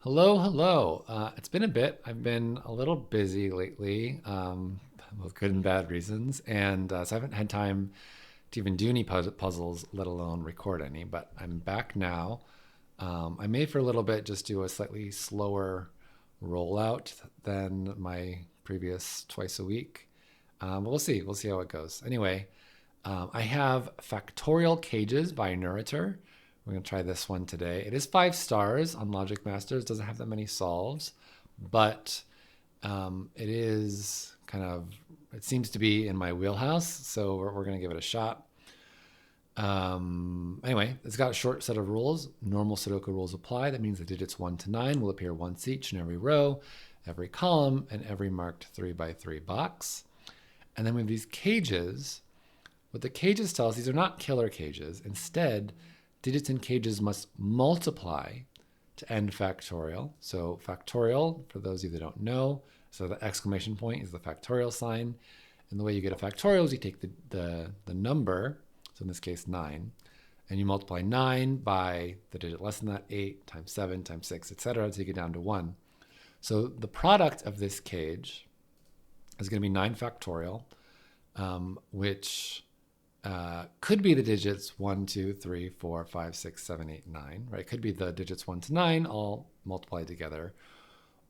Hello, hello. It's been a bit. I've been a little busy lately, with good and bad reasons, and so I haven't had time to even do any puzzles, let alone record any. But I'm back now. I may for a little bit just do a slightly slower rollout than my previous twice a week. But we'll see. We'll see how it goes. Anyway, I have Factorial Cages by Nurature. We're going to try this one today. It is 5 stars on Logic Masters. Doesn't have that many solves, but it is it seems to be in my wheelhouse. So we're going to give it a shot. Anyway, it's got a short set of rules. Normal Sudoku rules apply. That means the digits 1 to 9 will appear once each in every row, every column, and every marked 3 by 3 box. And then we have these cages. What the cages tell us, these are not killer cages. Instead, digits in cages must multiply to end factorial. So factorial, for those of you that don't know, so the exclamation point is the factorial sign. And the way you get a factorial is you take the number, so in this case 9, and you multiply 9 by the digit less than that, 8 times 7 times 6, etc., to get down to 1. So the product of this cage is going to be 9 factorial, which could be the digits 1, 2, 3, 4, 5, 6, 7, 8, 9, right? It could be the digits 1 to 9 all multiplied together.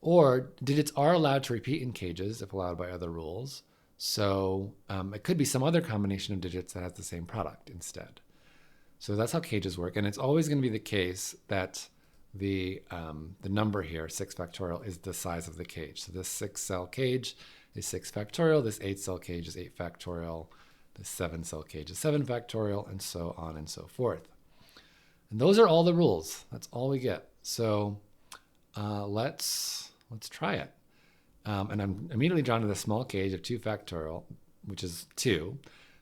Or digits are allowed to repeat in cages if allowed by other rules. So it could be some other combination of digits that has the same product instead. So that's how cages work. And it's always going to be the case that the number here, 6 factorial, is the size of the cage. So this 6-cell cage is 6 factorial. This 8-cell cage is 8 factorial. The 7-cell cage is 7 factorial, and so on and so forth. And those are all the rules. That's all we get. So let's try it. And I'm immediately drawn to the small cage of 2 factorial, which is 2.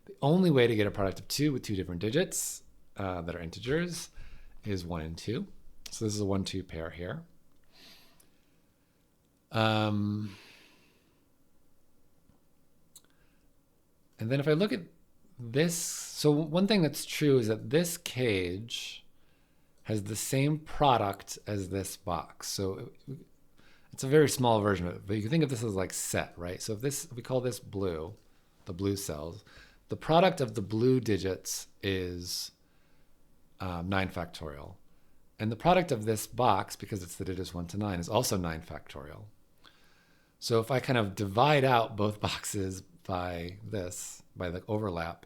The only way to get a product of 2 with 2 different digits that are integers is 1 and 2. So this is a 1-2 pair here. And then if I look at this, so one thing that's true is that this cage has the same product as this box. So it's a very small version of it, but you can think of this as like set, right? So if we call this blue, the blue cells, the product of the blue digits is 9 factorial. And the product of this box, because it's the digits 1 to 9, is also 9 factorial. So if I kind of divide out both boxes by the overlap,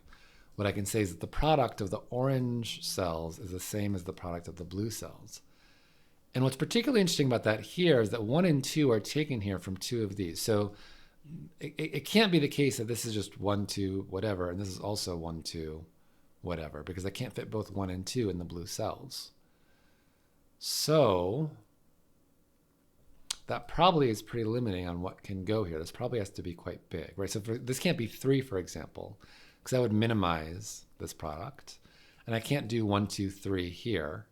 what I can say is that the product of the orange cells is the same as the product of the blue cells. And what's particularly interesting about that here is that 1 and 2 are taken here from 2 of these. So it can't be the case that this is just 1, 2, whatever, and this is also 1, 2, whatever, because I can't fit both 1 and 2 in the blue cells. So that probably is pretty limiting on what can go here. This probably has to be quite big, right? So this can't be 3, for example, because that would minimize this product. And I can't do 1, 2, 3 here,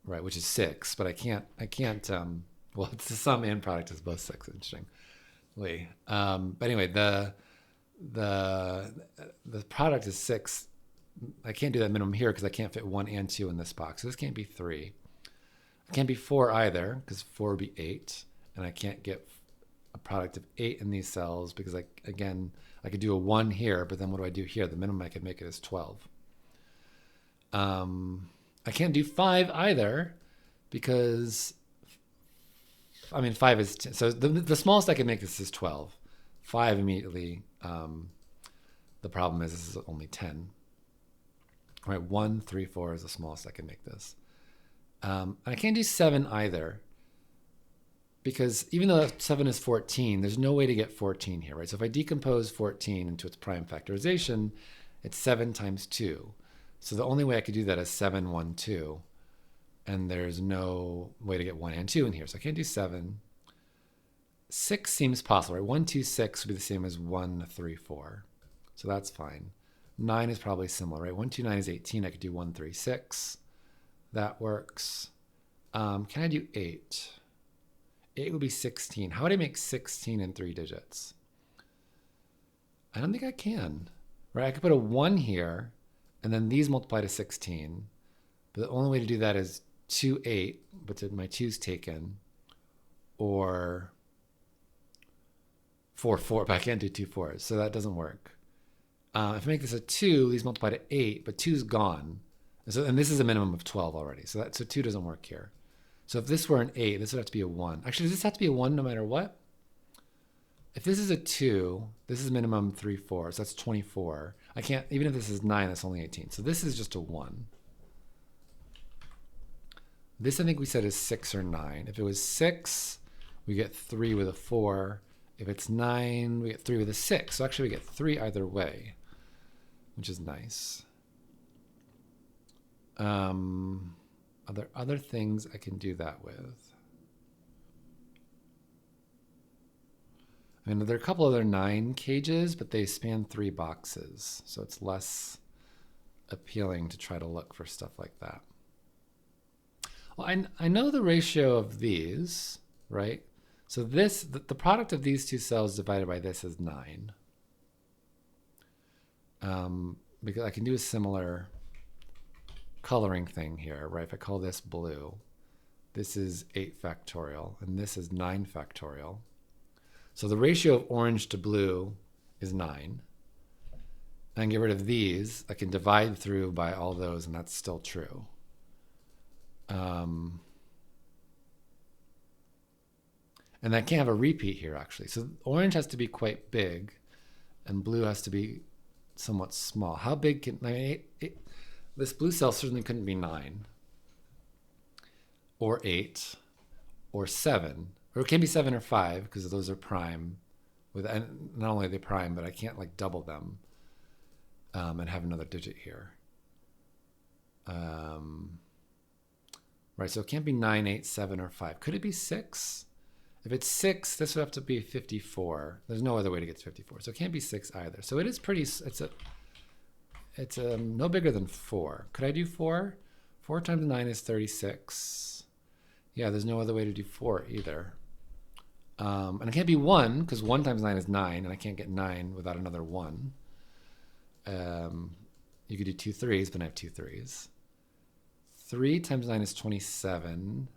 right, which is 6, but I can't, well, it's the sum and product is both 6, interestingly. But anyway, the product is 6. I can't do that minimum here because I can't fit 1 and 2 in this box. So this can't be 3. It can't be 4 either, because 4 would be 8. And I can't get a product of 8 in these cells because, I could do a 1 here, but then what do I do here? The minimum I could make it is 12. I can't do 5 either because, 5 is 10. So the smallest I can make this is 12. 5 immediately, the problem is this is only 10. All right, 1, 3, 4 is the smallest I can make this. I can't do 7 either because even though 7 is 14, there's no way to get 14 here, right? So if I decompose 14 into its prime factorization, it's 7 times 2. So the only way I could do that is 7, 1, 2. And there's no way to get 1 and 2 in here. So I can't do 7. 6 seems possible, right? 1, 2, 6 would be the same as 1, 3, 4. So that's fine. 9 is probably similar, right? 1, 2, 9 is 18. I could do 1, 3, 6. That works. Can I do 8? 8 would be 16. How would I make 16 in 3 digits? I don't think I can. Right? I could put a 1 here, and then these multiply to 16. But the only way to do that is 2, 8, but my 2's taken, or 4, 4, but I can't do 2 4s, so that doesn't work. If I make this a 2, these multiply to 8, but 2's gone. And this is a minimum of 12 already, so 2 doesn't work here. So if this were an 8, this would have to be a 1. Actually, does this have to be a 1 no matter what? If this is a 2, this is minimum 3, 4, so that's 24. I can't, even if this is 9, that's only 18. So this is just a 1. This I think we said is 6 or 9. If it was 6, we get 3 with a 4. If it's 9, we get 3 with a 6. So actually we get 3 either way, which is nice. Are there other things I can do that with? I mean, there are a couple other 9 cages, but they span 3 boxes. So it's less appealing to try to look for stuff like that. Well, I know the ratio of these, right? So this, the product of these two cells divided by this is 9. Because I can do a similar coloring thing here, right? If I call this blue, this is 8 factorial, and this is 9 factorial. So the ratio of orange to blue is 9. And get rid of these, I can divide through by all those, and that's still true. And I can't have a repeat here, actually. So orange has to be quite big, and blue has to be somewhat small. How big can... this blue cell certainly couldn't be 9, or 8, or 7. Or it can be 7 or 5, because those are prime. And not only are they prime, but I can't like double them and have another digit here. Right, so it can't be 9, 8, 7, or 5. Could it be 6? If it's 6, this would have to be 54. There's no other way to get to 54. So it can't be 6 either. So it is pretty, it's no bigger than 4. Could I do 4? 4 times 9 is 36. Yeah, there's no other way to do 4 either. And it can't be 1, because 1 times 9 is 9, and I can't get 9 without another 1. You could do 2 3s, but I have 2 3s. 3 times 9 is 27.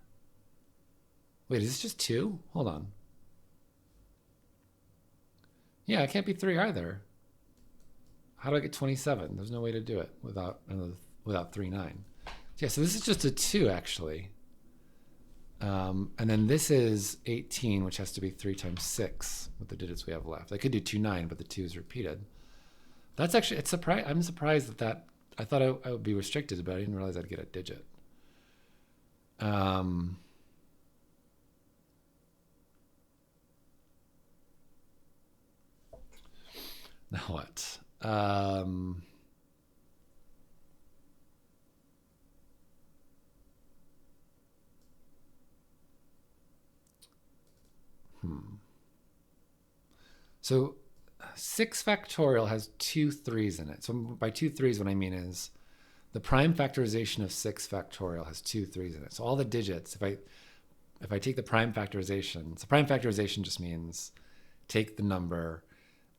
Wait, is this just 2? Hold on. Yeah, it can't be 3 either. How do I get 27? There's no way to do it without 3 9. Yeah, so this is just a 2 actually. And then this is 18, which has to be 3 times 6 with the digits we have left. I could do 2 9, but the 2 is repeated. That's actually, I'm surprised that I thought I would be restricted, but I didn't realize I'd get a digit. Now what? So 6 factorial has 2 3s in it. So by 2 3s, what I mean is the prime factorization of 6 factorial has 2 3s in it. So all the digits, if I take the prime factorization, so prime factorization just means take the number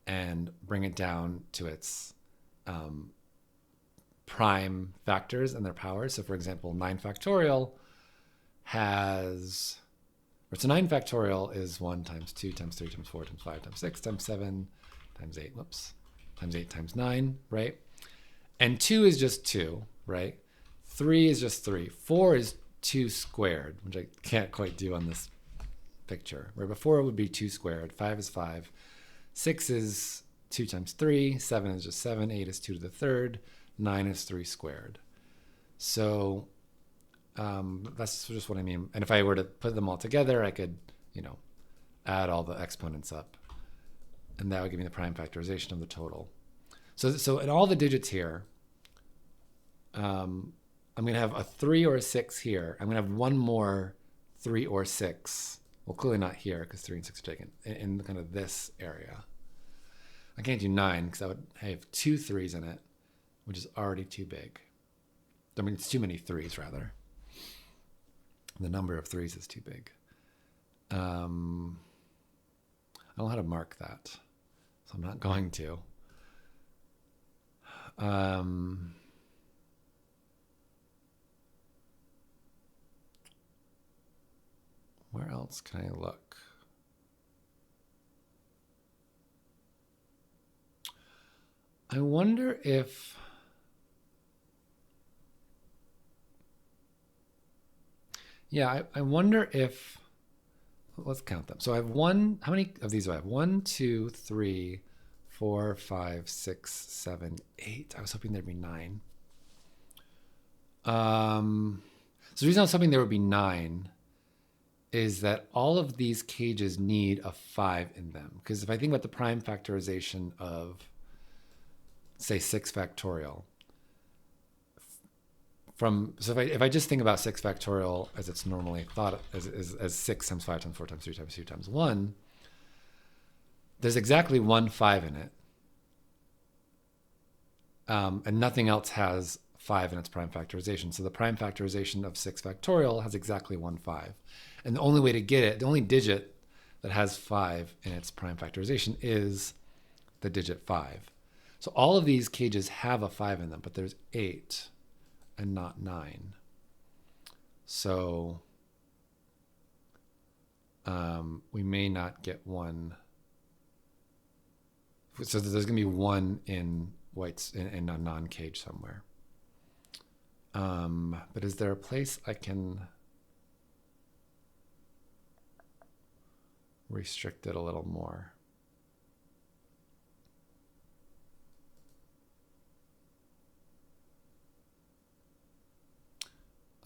and bring it down to its prime factors and their powers. So for example, 9 factorial has, so 9 factorial is 1 times 2 times 3 times 4 times 5 times 6 times 7 times 8, times 8 times 9, right? And 2 is just 2, right? 3 is just 3. 4 is 2 squared, which I can't quite do on this picture. Right before it would be 2 squared. 5 is 5. 6 is 2 times 3. 7 is just 7. 8 is 2 to the third. 9 is 3 squared. So that's just what I mean. And if I were to put them all together, I could, add all the exponents up. And that would give me the prime factorization of the total. So in all the digits here, I'm going to have a 3 or a 6 here. I'm going to have one more 3 or 6. Well, clearly not here because 3 and 6 are taken in kind of this area. I can't do 9 because I would have 2 3s in it, which is already too big. I mean, it's too many 3s rather. The number of 3s is too big. I don't know how to mark that, so I'm not going to. Where else can I look? I wonder if, yeah, I wonder if, let's count them. So I have one, how many of these do I have? 1, 2, 3, 4, 5, 6, 7, 8. I was hoping there'd be 9. So the reason I was hoping there would be 9 is that all of these cages need a 5 in them. Because if I think about the prime factorization of, say, 6 factorial, so if I just think about 6 factorial as it's normally thought as 6 times 5 times 4 times 3 times 2 times 1, there's exactly one 5 in it. And nothing else has 5 in its prime factorization. So the prime factorization of 6 factorial has exactly one 5. And the only way to get it, the only digit that has 5 in its prime factorization is the digit 5. So all of these cages have a 5 in them, but there's 8 and not 9. So we may not get one. So there's going to be one in whites in a non-cage somewhere. But is there a place I can restrict it a little more?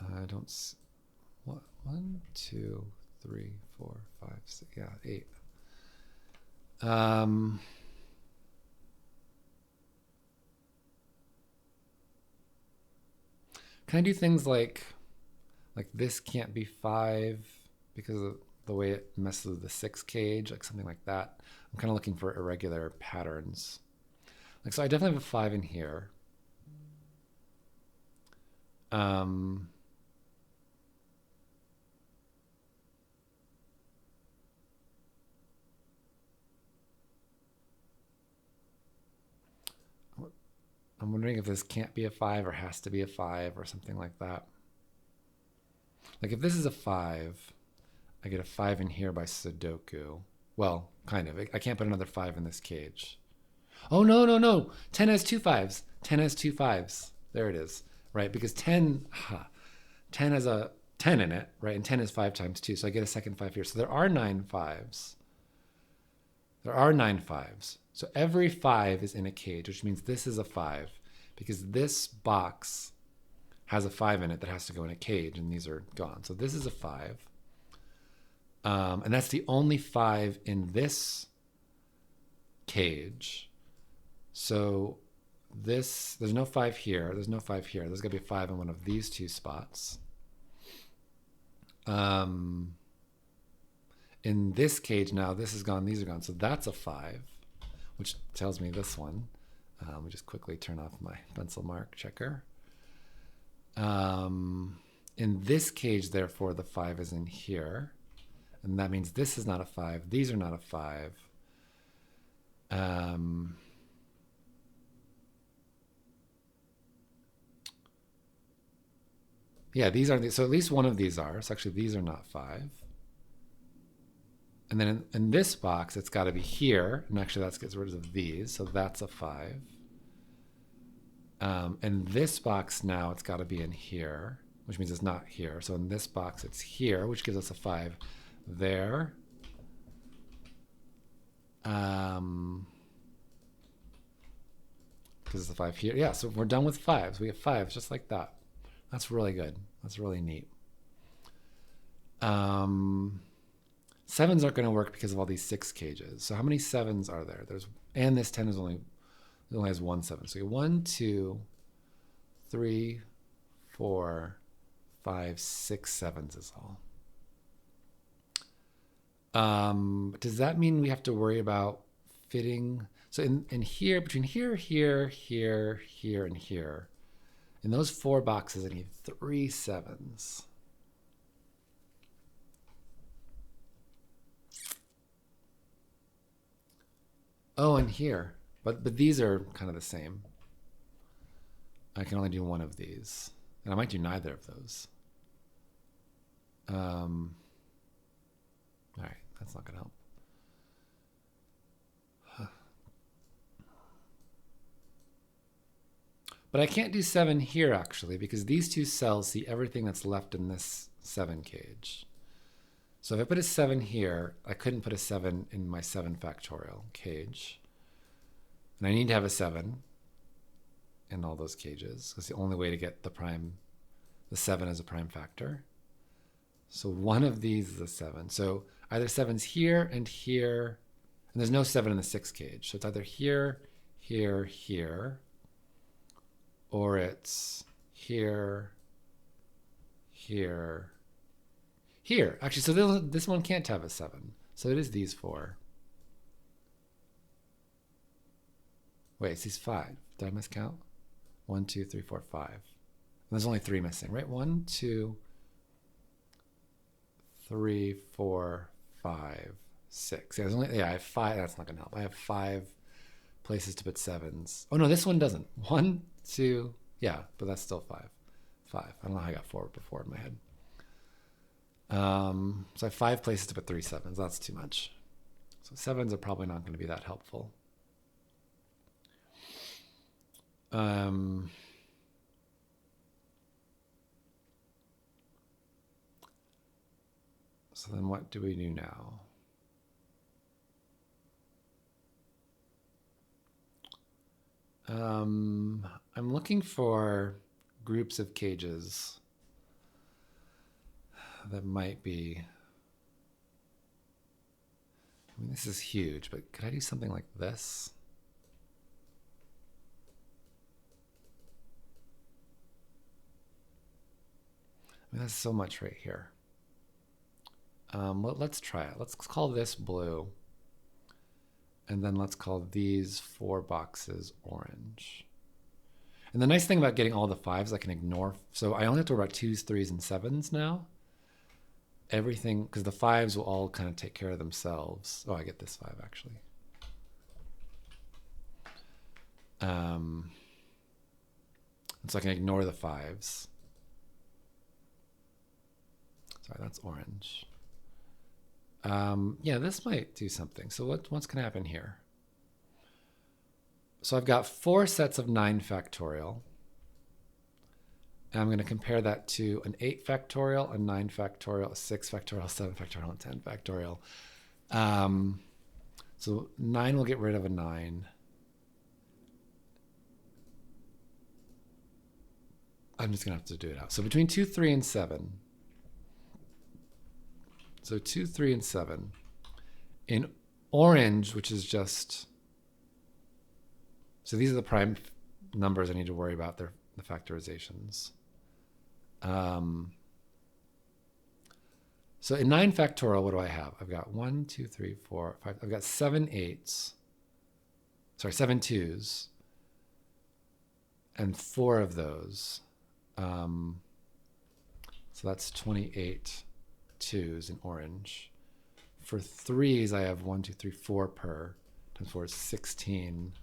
I don't. What? 1, 2, 3, 4, 5, 6. Yeah, 8. Can I do things like this can't be 5 because of the way it messes with the 6 cage, like something like that? I'm kind of looking for irregular patterns. Like, so I definitely have a 5 in here. I'm wondering if this can't be a 5 or has to be a 5 or something like that. Like if this is a 5, I get a 5 in here by Sudoku. Well, kind of. I can't put another 5 in this cage. Oh, no, no, no. 10 has 2 5s. 10 has 2 5s. There it is. Right? Because 10 has a 10 in it, right? And 10 is 5 times 2. So I get a second 5 here. So there are 9 5s. There are 9 5s. So every 5 is in a cage, which means this is a 5 because this box has a 5 in it that has to go in a cage, and these are gone. So this is a 5. And that's the only 5 in this cage. So there's no 5 here. There's no 5 here. There's got to be a 5 in one of these two spots. In this cage now, this is gone, these are gone. So that's a 5, which tells me this one. Let me just quickly turn off my pencil mark checker. In this cage, therefore, the 5 is in here. And that means this is not a 5. These are not a 5. Yeah, these aren't. So at least one of these are. So actually, these are not 5. And then in this box, it's got to be here. And actually, that gets rid of these. So that's a 5. In this box now, it's got to be in here, which means it's not here. So in this box, it's here, which gives us a 5 there. Because it's a 5 here. Yeah, so we're done with 5s. We get 5s just like that. That's really good. That's really neat. 7s aren't going to work because of all these 6 cages. So how many 7s are there? And this 10 is only has one 7. So you get 1, 2, 3, 4, 5, 6 7s is all. Does that mean we have to worry about fitting? So in here, between here, here, here, here, and here, in those 4 boxes, I need 3 7s. Oh, and here. But these are kind of the same. I can only do one of these. And I might do neither of those. that's not going to help. But I can't do 7 here, actually, because these two cells see everything that's left in this 7 cage. So if I put a 7 here, I couldn't put a 7 in my 7 factorial cage. And I need to have a 7 in all those cages. It's the only way to get the 7 as a prime factor. So one of these is a 7. So either 7's here, and there's no 7 in the 6 cage. So it's either here, here, here, or it's here, here, here. Actually, so this one can't have a 7. So it is these 4. Wait, it's these 5. Did I miscount? 1, 2, 3, 4, 5. And there's only 3 missing, right? 1, 2, 3, 4, 5, 6. Yeah, I have 5. That's not going to help. I have 5 places to put 7s. Oh, no, this one doesn't. 1, 2, yeah, but that's still 5. 5. I don't know how I got 4 before in my head. So I have 5 places to put 3 7s. That's too much. So 7s are probably not going to be that helpful. So then what do we do now? I'm looking for groups of cages that might be, I mean, this is huge, but could I do something like this? I mean, that's so much right here. Let's try it. Let's call this blue. And then let's call these 4 boxes orange. And the nice thing about getting all the 5s, I can ignore. So I only have to worry about 2s, 3s, and 7s now. Everything, because the 5s will all kind of take care of themselves. Oh, I get this 5 actually. And so I can ignore the 5s. Sorry, that's orange. Yeah, this might do something. So what's going to happen here? So I've got 4 sets of 9 factorial. And I'm going to compare that to an 8 factorial, a 9 factorial, a 6 factorial, 7 factorial, and 10 factorial. So 9 will get rid of a 9. I'm just going to have to do it out. So between 2, 3, and 7. So 2, 3, and 7. In orange, which is just, so these are the prime numbers I need to worry about. They're the factorizations. So in 9 factorial, what do I have? I've got 1, 2, 3, 4, 5. I've got 7 8s. Sorry, 7 2s. And 4 of those. So that's 28 2s in orange. For 3s, I have 1, 2, 3, 4 per. Times 4 is 16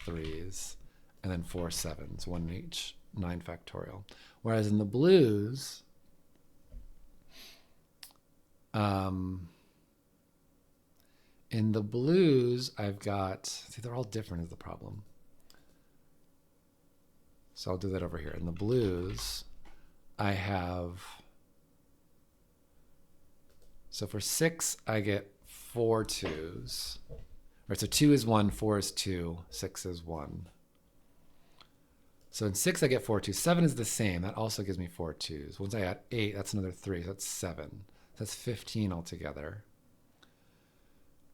3s. And then 4 7s, 1 in each 9 factorial. Whereas in the blues, I've got, see, they're all different is the problem. So I'll do that over here. In the blues, I have, so for 6, I get 4 2s. Right, so 2 is 1, 4 is 2, 6 is 1. So in 6, I get 4 2s. 7 is the same. That also gives me 4 2s. Once I add 8, that's another 3. So that's 7. That's 15 altogether.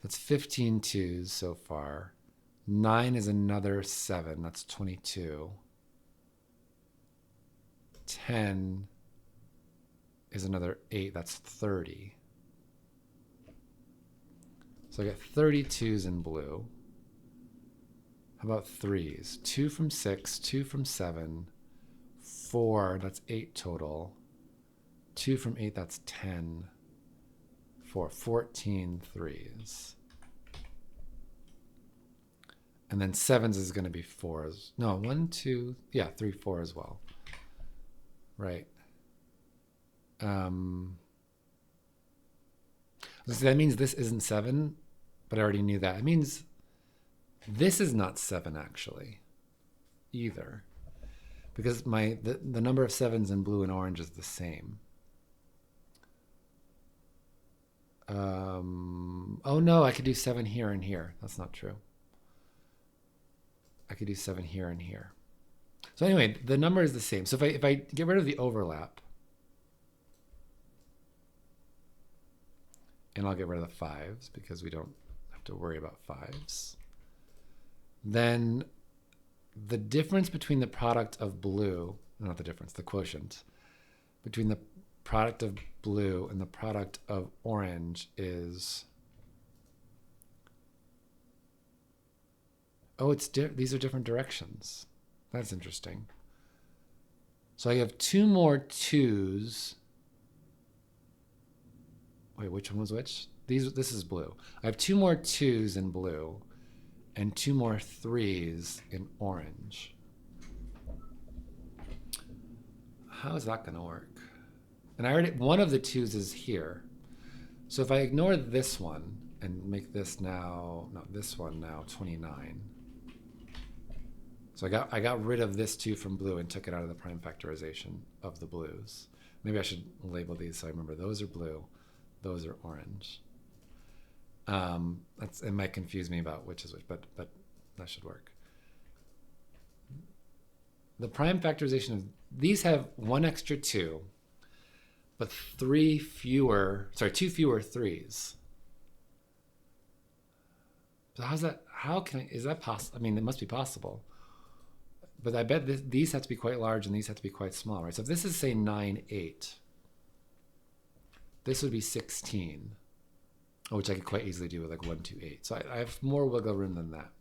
That's 15 2s so far. 9 is another 7. That's 22. 10 is another 8. That's 30. So I get 32s in blue. How about 3s? 2 from 6, 2 from 7, 4, that's 8 total. 2 from 8, that's 10. 4, 14 3s. And then 7s is going to be 4s. No, 1, 2, yeah, 3, 4 as well. Right. So that means this isn't 7, but I already knew that. It means this is not 7 actually either, because the number of 7s in blue and orange is the same. Oh no, I could do 7 here and here. That's not true. I could do 7 here and here. So anyway, the number is the same. So if I get rid of the overlap, and I'll get rid of the 5s because we don't have to worry about 5s, then the difference between the product of blue, not the difference, the quotient, between the product of blue and the product of orange is, oh, these are different directions. That's interesting. So I have 2 more 2s. Wait, which one was which? This is blue. I have 2 more 2s in blue and 2 more 3s in orange. How is that going to work? And one of the 2s is here. So if I ignore this one and make this now, not this one now, 29. So I got rid of this 2 from blue and took it out of the prime factorization of the blues. Maybe I should label these so I remember those are blue, those are orange. It might confuse me about which is which, but that should work. The prime factorization of these have 1 extra 2, but 2 fewer 3s. So how's that? Is that possible? I mean, it must be possible. But I bet these have to be quite large and these have to be quite small, right? So if this is, say, 9, 8, this would be 16, which I could quite easily do with like 1, 2, 8. So I have more wiggle room than that.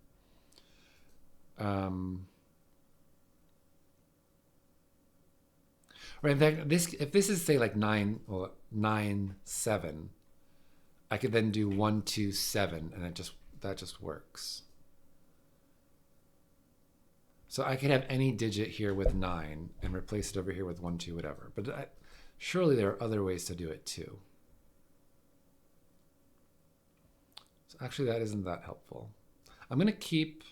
Right. In fact, if this is, say, like 9, 7, I could then do 1, 2, 7, and that just works. So I could have any digit here with 9 and replace it over here with 1, 2, whatever. But surely there are other ways to do it too. So actually, that isn't that helpful. I'm going to keep...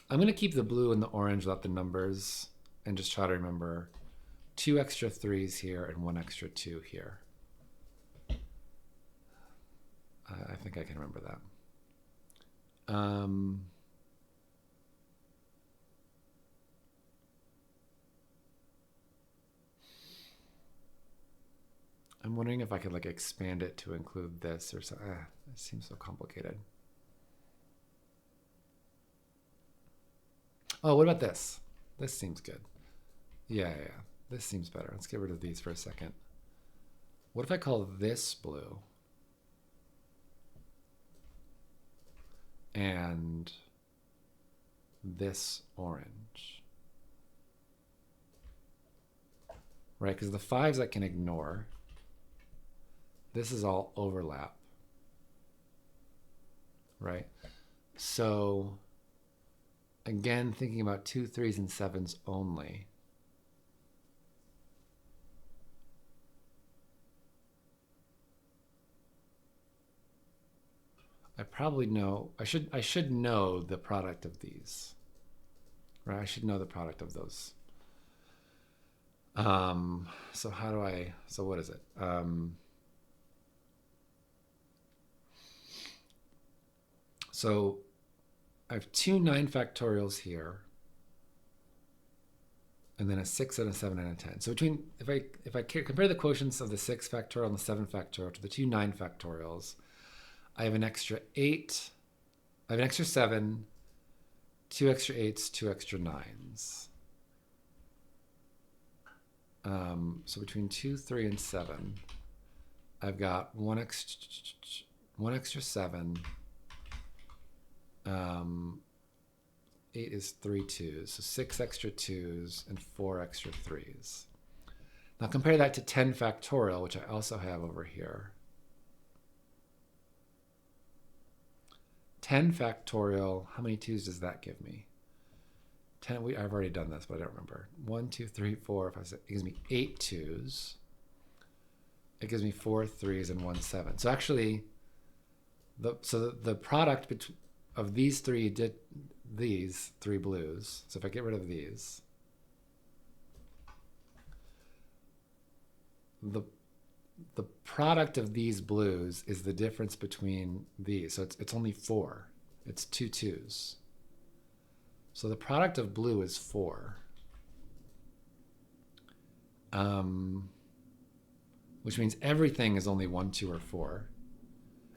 I'm going to keep the blue and the orange without the numbers and just try to remember 2 extra 3s here and 1 extra 2 here. I think I can remember that. I'm wondering if I could like expand it to include this or something. It seems so complicated. Oh, what about this? This seems good. Yeah. This seems better. Let's get rid of these for a second. What if I call this blue? And this orange. Right, because the 5s I can ignore. This is all overlap. Right? So, again, thinking about 2, 3s, and 7s only. I probably know, I should know the product of these, right? I should know the product of those. So what is it? So I have 2 9 factorials here, and then a 6 and a 7 and a 10. So if I compare the quotients of the 6 factorial and the 7 factorial to the 2 9 factorials, I have an extra 8, I have an extra 7, 2 extra 8s, 2 extra 9s. So between 2, 3, and 7, I've got one extra 7. 8 is 3 2s, so 6 extra 2s and 4 extra 3s. Now compare that to 10 factorial, which I also have over here. 10 factorial, how many 2s does that give me? 10, I've already done this, but I don't remember. 1, 2, 3, 4, 5, 6. It gives me 8 2s. It gives me 4 3s and 1 7. So actually, the product of these three blues. So if I get rid of these, the product of these blues is the difference between these. So it's only 4. It's 2 2s. So the product of blue is 4. Which means everything is only 1, 2, or 4.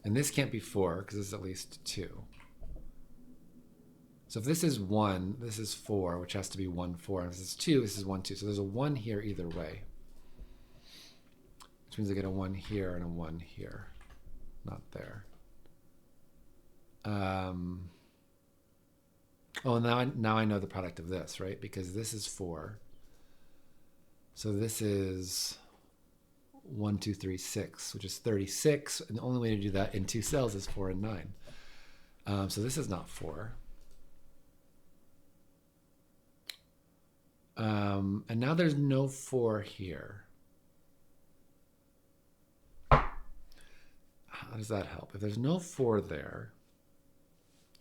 And this can't be 4 because this is at least 2. So if this is 1, this is 4, which has to be 1, 4. And if this is 2, this is 1, 2. So there's a 1 here either way. Which means I get a 1 here and a 1 here. Not there. Oh, now I know the product of this, right? Because this is 4. So this is 1, 2, 3, 6, which is 36. And the only way to do that in 2 cells is 4 and 9. So this is not 4. And now there's no 4 here. How does that help? If there's no 4 there,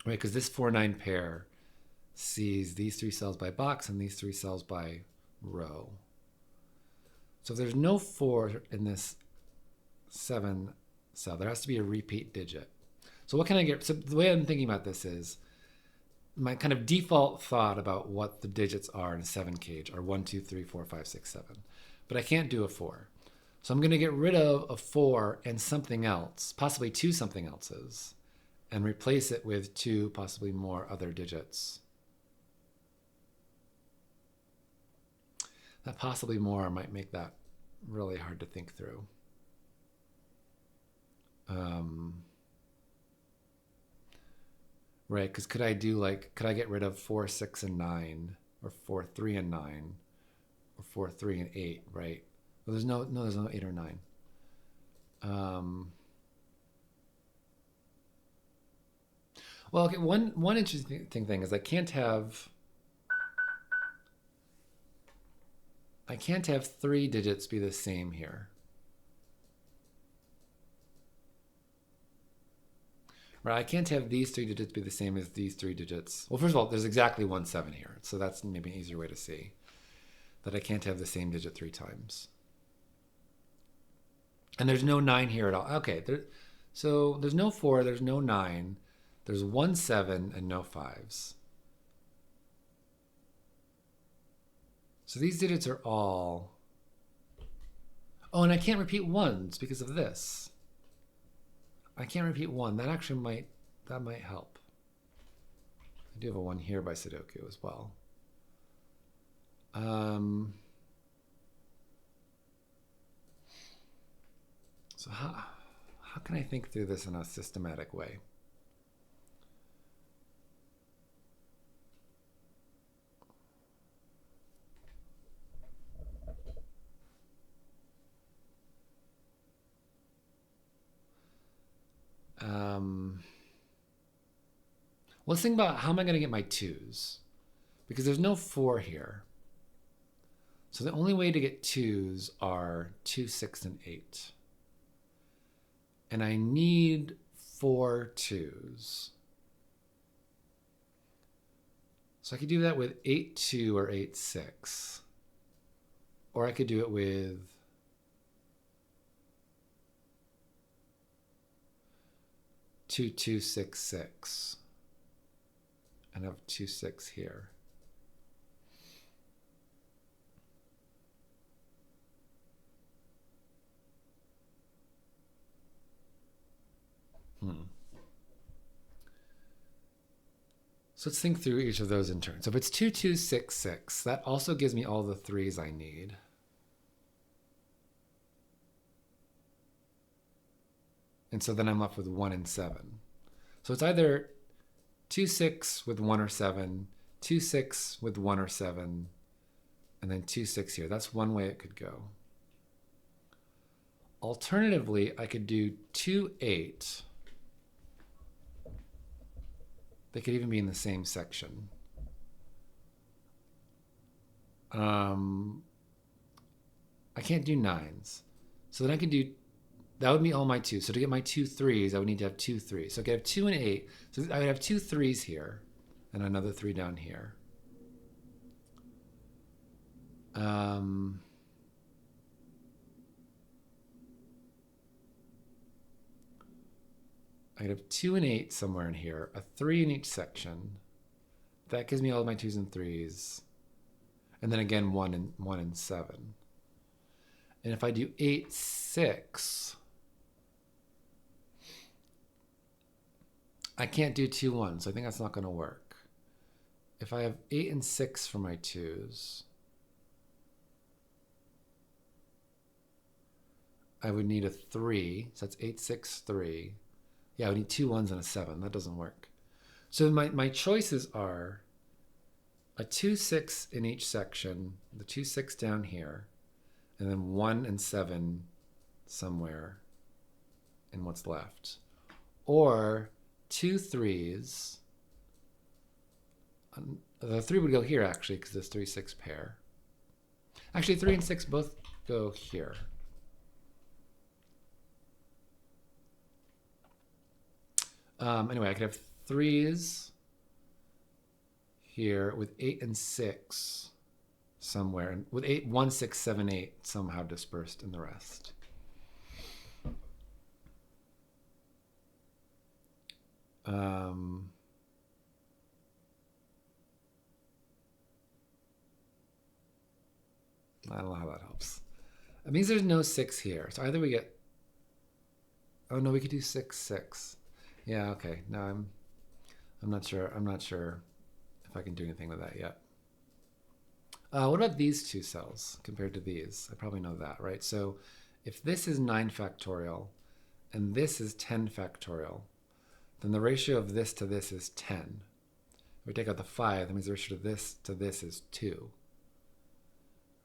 right? Because this 4, 9 pair sees these 3 cells by box and these 3 cells by row. So if there's no 4 in this 7 cell, there has to be a repeat digit. So what can I get? So the way I'm thinking about this is my kind of default thought about what the digits are in a 7 cage are 1, 2, 3, 4, 5, 6, 7. But I can't do a 4. So I'm going to get rid of a 4 and something else, possibly 2 something else's, and replace it with 2, possibly more other digits. That possibly more might make that really hard to think through. Right, because could I get rid of 4, 6, and 9, or 4, 3, and 9, or 4, 3, and 8, right? Well, there's no 8 or 9. Well, okay, one interesting thing is I can't have 3 digits be the same here. Right, I can't have these 3 digits be the same as these 3 digits. Well, first of all, there's exactly 1 7 here. So that's maybe an easier way to see that I can't have the same digit 3 times. And there's no 9 here at all. Okay, so there's no 4, there's no 9, there's 1 7 and no 5s. So these digits are all... Oh, and I can't repeat 1s because of this. I can't repeat 1. That actually might help. I do have a 1 here by Sudoku as well. So how can I think through this in a systematic way? Let's think about how am I going to get my 2s? Because there's no 4 here. So the only way to get 2s are 2, 6, and 8. And I need 4 2s. So I could do that with 8 2 or 8 6. Or I could do it with 2 2 6 6. And have 2 6 here. So let's think through each of those in turn. So if it's 2 2 6 6, that also gives me all the 3s I need. And so then I'm left with 1 and 7. So it's either 2 6 with 1 or 7, 2 6 with 1 or 7, and then 2 6 here. That's one way it could go. Alternatively, I could do 2 8. They could even be in the same section. I can't do 9s. So then I can do, that would be all my 2s. So to get my 2 3s, I would need to have 2 3s. So I could have 2 and 8. So I would have 2 3s here and another 3 down here. I could have 2 and 8 somewhere in here, a 3 in each section. That gives me all of my 2s and 3s. And then again, 1 and 7. And if I do 8, 6, I can't do 2 1s. So I think that's not going to work. If I have 8 and 6 for my 2s, I would need a 3. So that's 8, 6, 3. Yeah, I would need 2 1s and a 7. That doesn't work. So my choices are a 2 6 in each section, the 2 6 down here, and then 1 and 7 somewhere in what's left. Or 2 3s. The 3 would go here actually because this 3 6 pair. Actually, 3 and 6 both go here. Anyway, I could have 3s here with 8 and 6 somewhere, and with 8, 1, 6, 7, 8 somehow dispersed in the rest. I don't know how that helps. It means there's no 6 here. So either we get, oh no, we could do 6 6. Yeah, okay. No, I'm not sure. I'm not sure if I can do anything with that yet. What about these 2 cells compared to these? I probably know that, right? So if this is 9 factorial and this is 10 factorial, then the ratio of this to this is 10. If we take out the 5, that means the ratio to this is 2.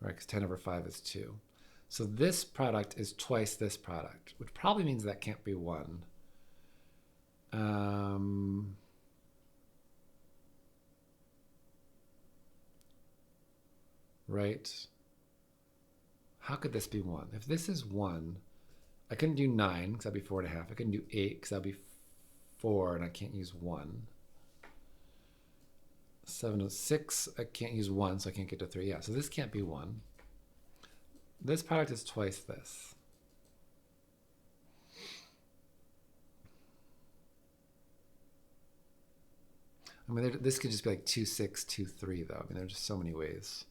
Right, because 10 over 5 is 2. So this product is twice this product, which probably means that can't be 1. Right? How could this be 1? If this is 1, I couldn't do 9 because that'd be 4.5. I couldn't do 8 because that'd be 4 and I can't use 1. 7 6, I can't use 1, so I can't get to 3. Yeah, so this can't be 1. This product is twice this. I mean, this could just be like 2 6 2 3 though. I mean, there's just so many ways.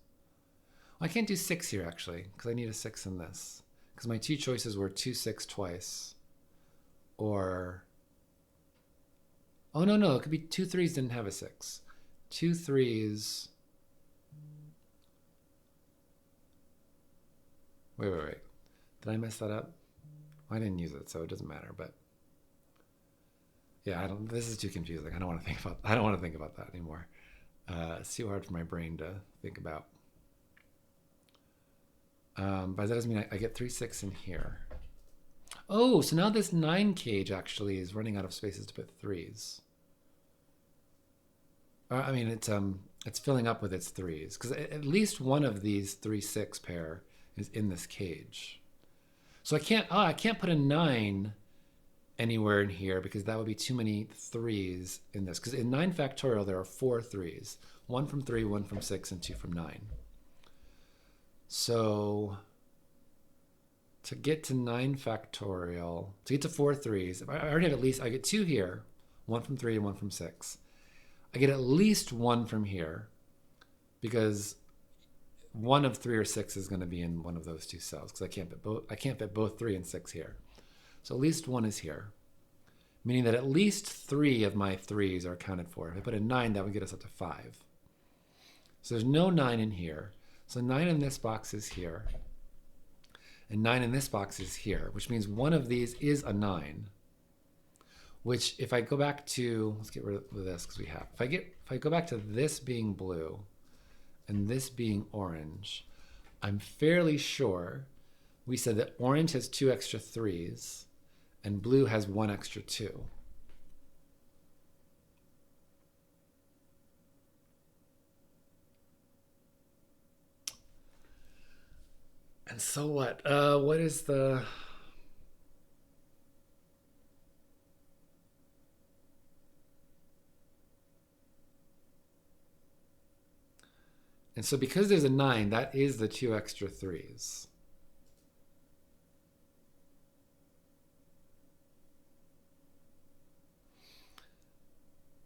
Well, I can't do 6 here actually because I need a 6 in this. Because my 2 choices were 2 6 twice, or oh no, it could be 2 3s didn't have a 6. 2 3s. Wait. Did I mess that up? I didn't use it, so it doesn't matter. But yeah, this is too confusing. I don't want to think about that anymore. It's too hard for my brain to think about. But that doesn't mean I get 3 6 in here. Oh, so now this 9 cage actually is running out of spaces to put 3s. I mean, it's filling up with its 3s because at least one of these 3 6 pair is in this cage. So I can't put a 9 anywhere in here because that would be too many 3s in this. Because in 9 factorial, there are 4 3s. 1 from 3, 1 from 6, and 2 from 9. So to get to 9 factorial, to get to 4 3s, if I already have at least, I get 2 here, 1 from 3 and 1 from 6. I get at least 1 from here because one of 3 or 6 is going to be in one of those 2 cells because I can't fit both 3 and 6 here. So at least 1 is here, meaning that at least 3 of my 3s are accounted for. If I put a 9, that would get us up to 5. So there's no 9 in here. So 9 in this box is here, and 9 in this box is here, which means one of these is a 9. Which, if I go back to, let's get rid of this because we have. If I go back to this being blue and this being orange, I'm fairly sure we said that orange has 2 extra 3s and blue has 1 extra 2. And so what? What is the... And so because there's a 9, that is the 2 extra 3's.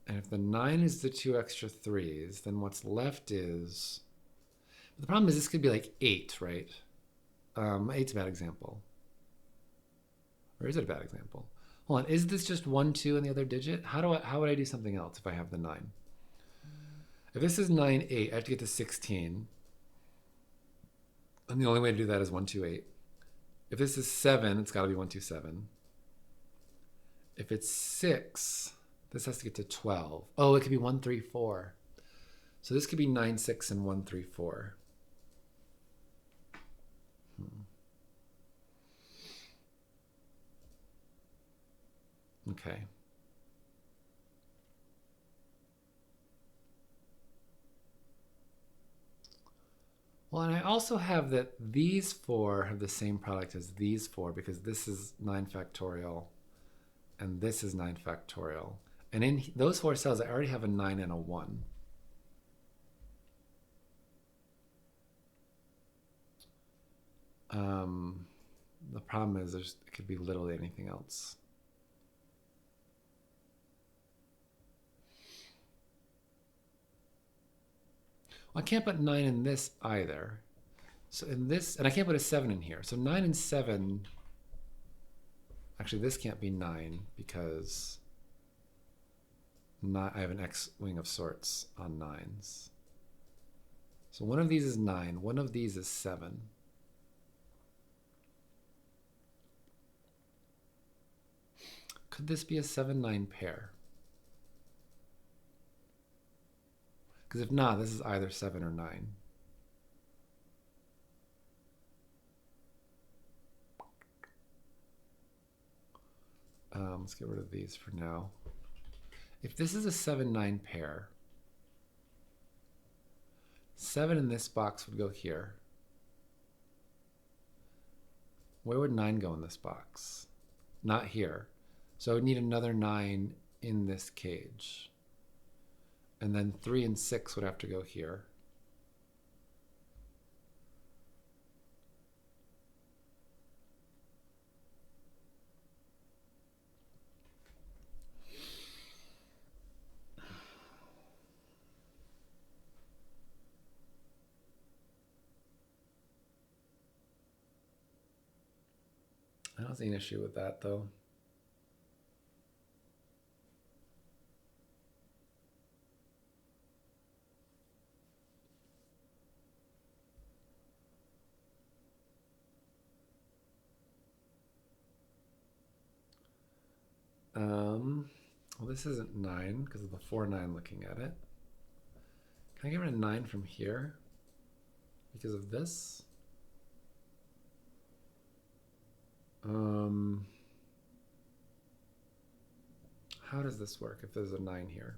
And if the 9 is the 2 extra 3's, then what's left is... But the problem is this could be like 8, right? 8's a bad example. Or is it a bad example? Hold on, is this just 1, 2 in the other digit? How would I do something else if I have the 9? If this is 9, 8, I have to get to 16. And the only way to do that is 1, 2, 8. If this is 7, it's got to be 1, 2, 7. If it's 6, this has to get to 12. Oh, it could be 1, 3, 4. So this could be 9, 6, and 1, 3, 4. Okay. Well, and I also have that these 4 have the same product as these 4 because this is 9 factorial and this is 9 factorial. And in those 4 cells, I already have a 9 and a 1. The problem is it could be literally anything else. Well, I can't put 9 in this either. So in this, and I can't put a 7 in here. So 9 and 7, actually this can't be 9 because I have an X-wing of sorts on 9's. So one of these is 9, one of these is 7. Could this be a 7-9 pair? Because if not, this is either 7 or 9. Let's get rid of these for now. If this is a 7-9 pair, 7 in this box would go here. Where would 9 go in this box? Not here. So I would need another 9 in this cage. And then 3 and 6 would have to go here. I don't see an issue with that though. Well, this isn't 9 because of the 4, 9 looking at it. Can I get rid of 9 from here because of this? How does this work if there's a 9 here?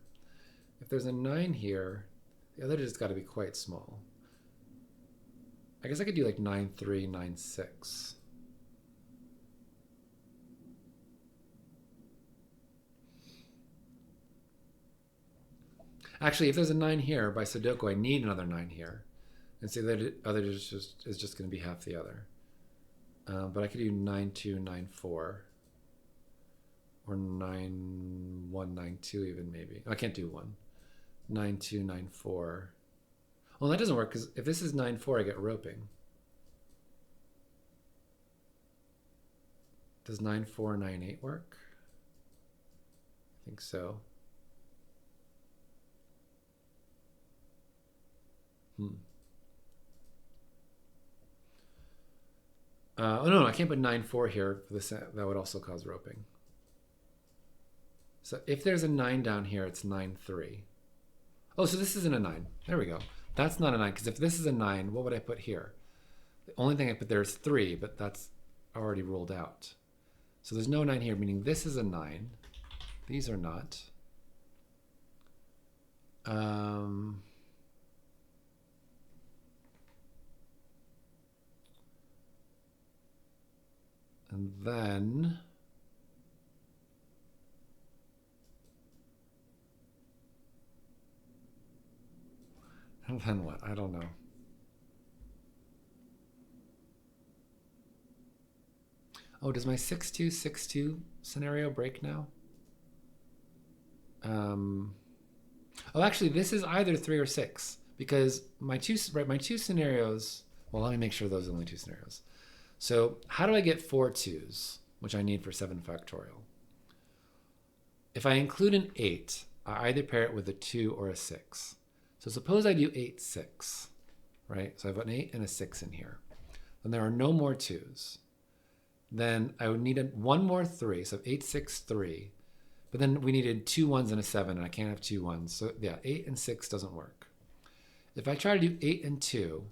If there's a 9 here, the other digit's got to be quite small. I guess I could do like 9, 3, 9, 6. Actually, if there's a 9 here, by Sudoku, I need another 9 here. And so the other digit is just going to be half the other. But I could do 9, 2, 9, 4. Or 9, 1, 9, 2 even maybe. I can't do 1. 9, 2, 9, 4. Well, that doesn't work because if this is 9, 4, I get roping. Does 9, 4, 9, 8 work? I think so. Oh no, I can't put 9, 4 here for this. That would also cause roping. So if there's a 9 down here, it's 9, 3. Oh, so this isn't a 9. There we go. That's not a 9, because if this is a 9, what would I put here? The only thing I put there is 3, but that's already ruled out. So there's no 9 here, meaning this is a 9. These are not. And then what? I don't know. Oh, does my 6-2-6-2 scenario break now? Oh, actually, this is either 3 or 6 because my two scenarios. Well, let me make sure those are only 2 scenarios. So how do I get 4 2s, which I need for 7 factorial? If I include an 8, I either pair it with a 2 or a 6. So suppose I do 8, 6, right? So I've got an 8 and a 6 in here. Then there are no more 2s. Then I would need one more 3, so 8, 6, 3. But then we needed 2 1s and a 7, and I can't have 2 1s. So yeah, 8 and 6 doesn't work. If I try to do 8 and 2,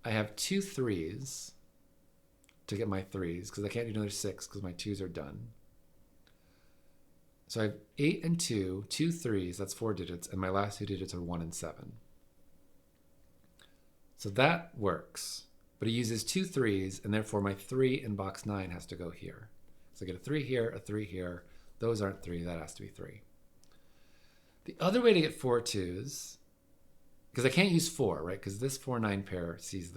I have 2 3s to get my 3s, because I can't do another 6 because my 2s are done. So I have 8 and 2, 2 3s, that's 4 digits, and my last 2 digits are 1 and 7. So that works. But it uses 2 3s, and therefore my 3 in box 9 has to go here. So I get a 3 here, a 3 here. Those aren't 3, that has to be 3. The other way to get 4 2s, because I can't use 4, right? Because this 4-9 pair sees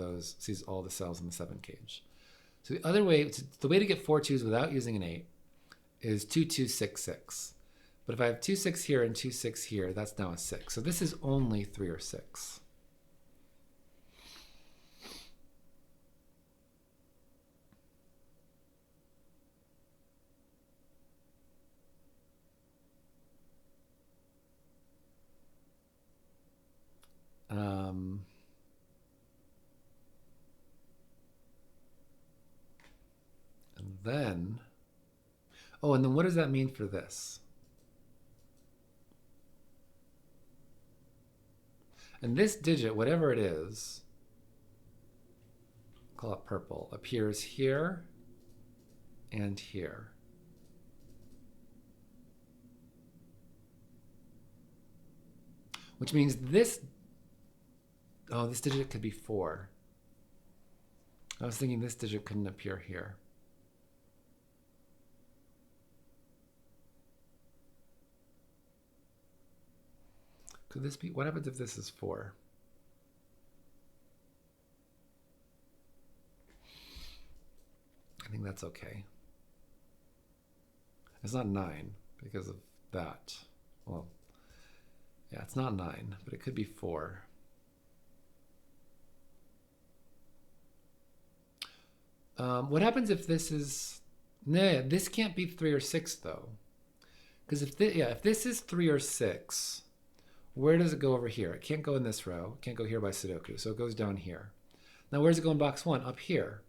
all the cells in the 7 cage. So the way to get 4 2s without using an 8 is 2 2 6 6. But if I have 2 6 here and 2 6 here, that's now a 6. So this is only 3 or 6. And then, and then what does that mean for this? And this digit, whatever it is, call it purple, appears here and here. Which means this digit could be 4. I was thinking this digit couldn't appear here. Could this be, what happens if this is 4? I think that's okay. It's not 9 because of that. Well, yeah, it's not 9, but it could be 4. What happens if this is... Nah, this can't be 3 or 6, though. Because if this is 3 or 6, where does it go over here? It can't go in this row. It can't go here by Sudoku, so it goes down here. Now, where does it go in box 1? Up here.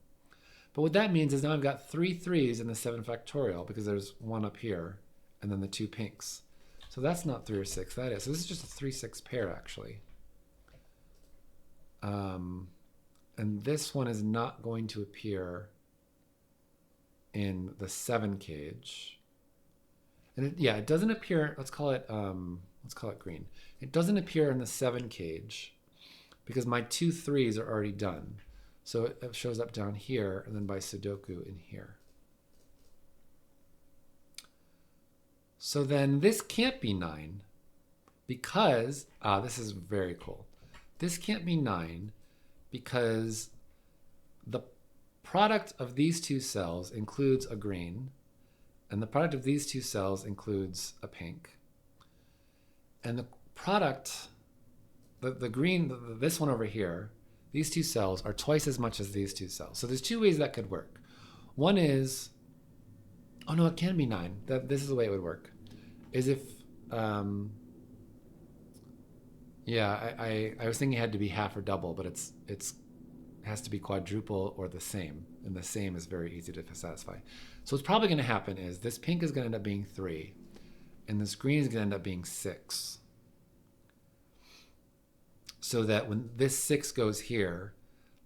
But what that means is now I've got 3 3s in the 7 factorial because there's 1 up here and then the 2 pinks. So that's not 3 or 6, that is. So this is just a 3-6 pair, actually. And this one is not going to appear in the 7 cage. And it doesn't appear, let's call it green. It doesn't appear in the 7 cage because my 2 3s are already done. So it shows up down here and then by Sudoku in here. So then this can't be 9 because, this is very cool. This can't be 9 because the product of these 2 cells includes a green, and the product of these 2 cells includes a pink. And the product, the green, this one over here, these 2 cells are twice as much as these 2 cells. So there's 2 ways that could work. One is, oh no, it can be 9. This is the way it would work. Is if, I was thinking it had to be half or double, but it has to be quadruple or the same. And the same is very easy to satisfy. So what's probably going to happen is this pink is going to end up being 3, and this green is going to end up being 6. So that when this 6 goes here,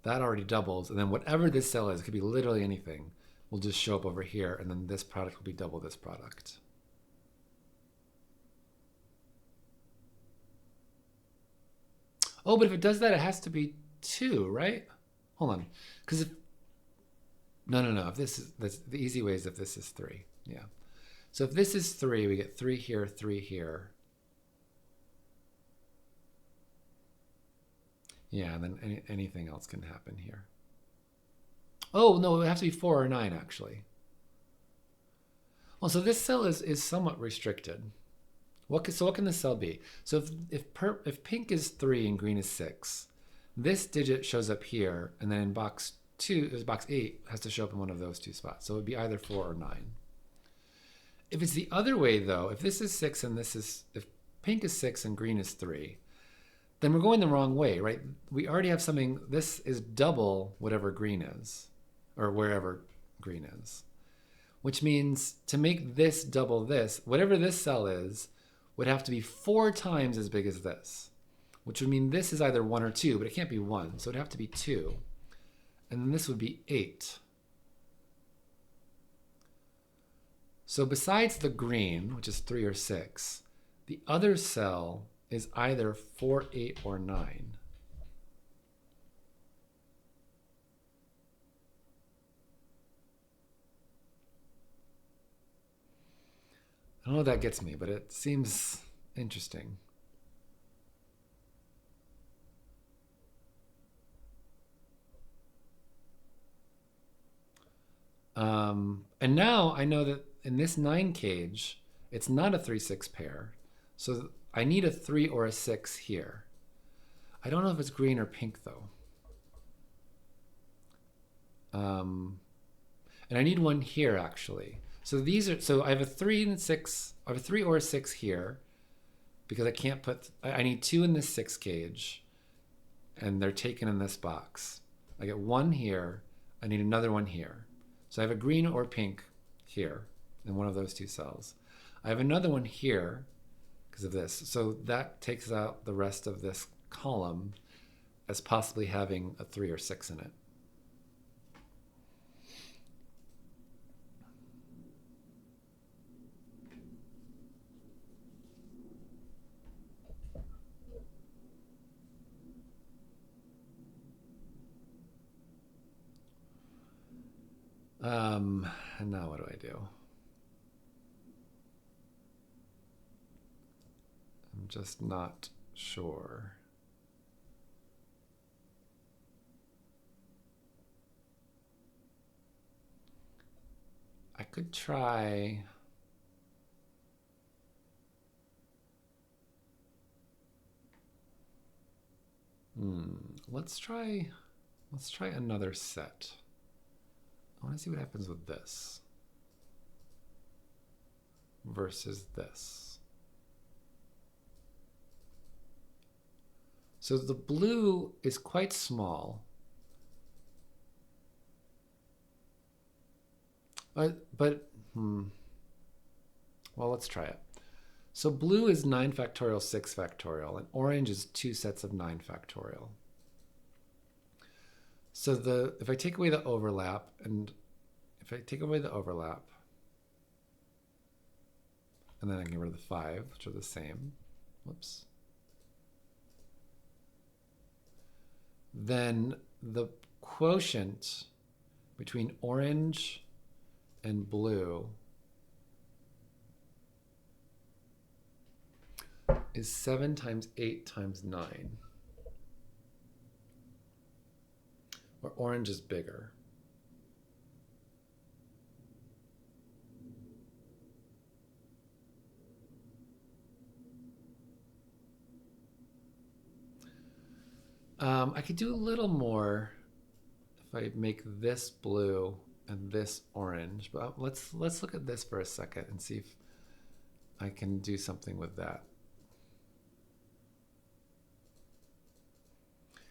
that already doubles, and then whatever this cell is, it could be literally anything, will just show up over here, and then this product will be double this product. Oh, but if it does that, it has to be 2, right? Hold on. Because No. If this is, that's the easy way is if this is 3. Yeah. So if this is 3, we get 3 here, 3 here. Yeah, and then anything else can happen here. Oh, no, it would have to be 4 or 9, actually. Well, so this cell is somewhat restricted. So what can this cell be? So if pink is 3 and green is 6, this digit shows up here, and then in box 8 has to show up in one of those two spots. So it would be either 4 or 9. If it's the other way, though, if this is 6 and if pink is 6 and green is 3, then we're going the wrong way, right? We already have something, this is double whatever green is, or wherever green is. Which means to make this double this, whatever this cell is, would have to be 4 times as big as this. Which would mean this is either 1 or 2, but it can't be 1, so it'd have to be 2. And then this would be 8. So besides the green, which is 3 or 6, the other cell is either 4, 8, or 9. I don't know what that gets me, but it seems interesting. And now I know that in this 9 cage, it's not a 3-6 pair. So I need a 3 or a 6 here. I don't know if it's green or pink, though. And I need one here, actually. So I have a 3 and 6, I have a 3 or a 6 here, because I need 2 in this 6 cage, and they're taken in this box. I get 1 here, I need another one here. So I have a green or pink here in one of those 2 cells. I have another one here because of this. So that takes out the rest of this column as possibly having a 3 or 6 in it. And now what do I do? I'm just not sure. I could try. Let's try another set. I want to see what happens with this versus this. So the blue is quite small, well, let's try it. So blue is 9 factorial, 6 factorial, and orange is 2 sets of 9 factorial. So if I take away the overlap, and then I can get rid of the 5, which are the same, whoops. Then the quotient between orange and blue is 7 times 8 times 9, where orange is bigger. I could do a little more if I make this blue and this orange, but let's look at this for a second and see if I can do something with that.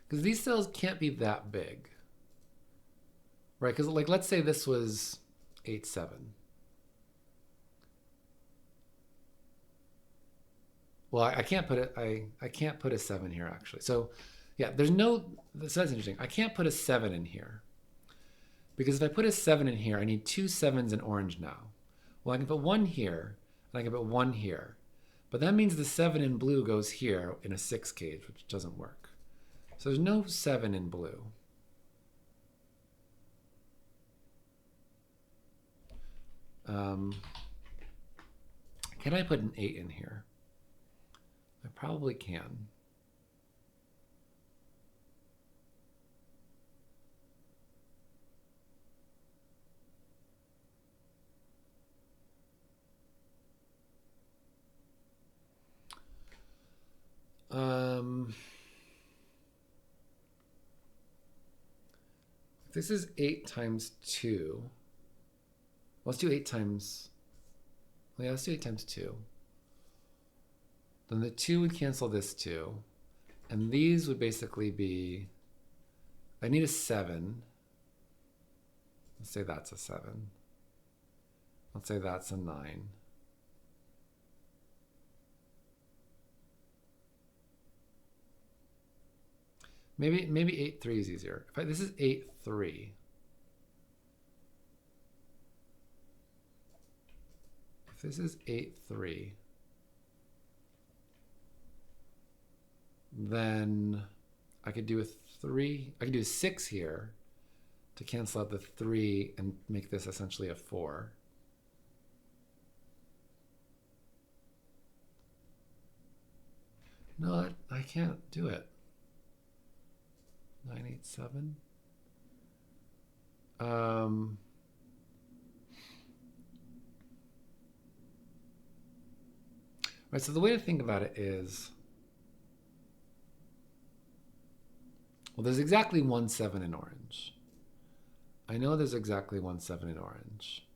Because these cells can't be that big, right? Because like, let's say this was 8, 7. Well, I can't put it. I can't put a 7 here actually. So yeah, so that's interesting. I can't put a 7 in here because if I put a 7 in here, I need 2 7s in orange now. Well, I can put 1 here and I can put 1 here, but that means the 7 in blue goes here in a 6 cage, which doesn't work. So there's no 7 in blue. Can I put an 8 in here? I probably can. This is 8 times 2. Let's do 8 times... Yeah, let's do 8 times 2. Then the 2 would cancel this 2. And these would basically be... I need a 7. Let's say that's a 7. Let's say that's a 9. Maybe 8, 3 is easier. This is 8, 3. If this is 8, 3, then I could do a 3. I could do a 6 here to cancel out the 3 and make this essentially a 4. No, I can't do it. 9, 8, 7. Right, so the way to think about it is, well, there's exactly 1 7 in orange. I know there's exactly 1 7 in orange.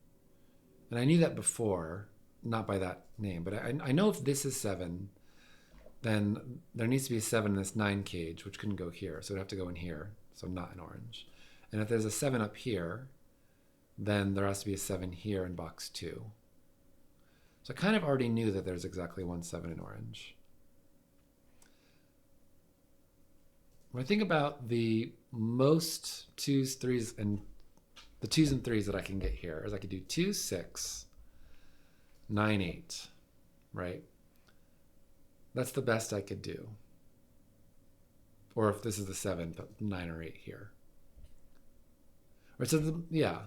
And I knew that before, not by that name, but I know if this is 7, then there needs to be a 7 in this 9 cage, which couldn't go here. So it'd have to go in here, so not in orange. And if there's a 7 up here, then there has to be a 7 here in box 2. So I kind of already knew that there's exactly 1 7 in orange. When I think about the most 2s, 3s, and the 2s and 3s that I can get here, is I could do 2, 6, 9, 8, right? That's the best I could do. Or if this is the 7, but 9 or 8 here. Right, so yeah,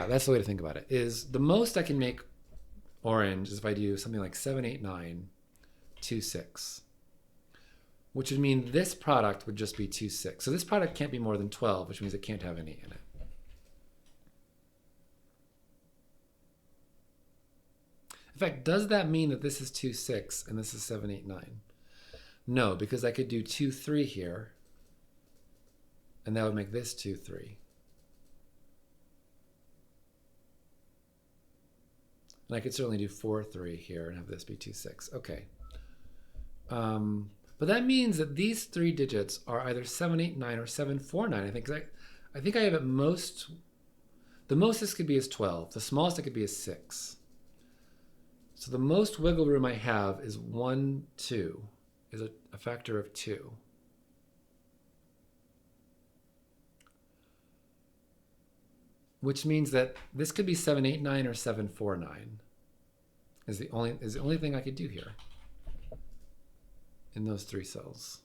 that's the way to think about it. Is the most I can make orange is if I do something like 7, 8, 9, 2, 6. Which would mean this product would just be 2, 6. So this product can't be more than 12, which means it can't have an 8 in it. In fact, does that mean that this is 2, 6 and this is 7, 8, 9? No, because I could do 2, 3 here, and that would make this 2, 3. And I could certainly do 4, 3 here and have this be 2, 6. Okay. But that means that these 3 digits are either 7, 8, 9 or 7, 4, 9. I think I have at most, the most this could be is 12. The smallest it could be is 6. So the most wiggle room I have is 1, 2, is a factor of 2. Which means that this could be 7, 8, 9 or 7, 4, 9 is the only thing I could do here in those 3 cells.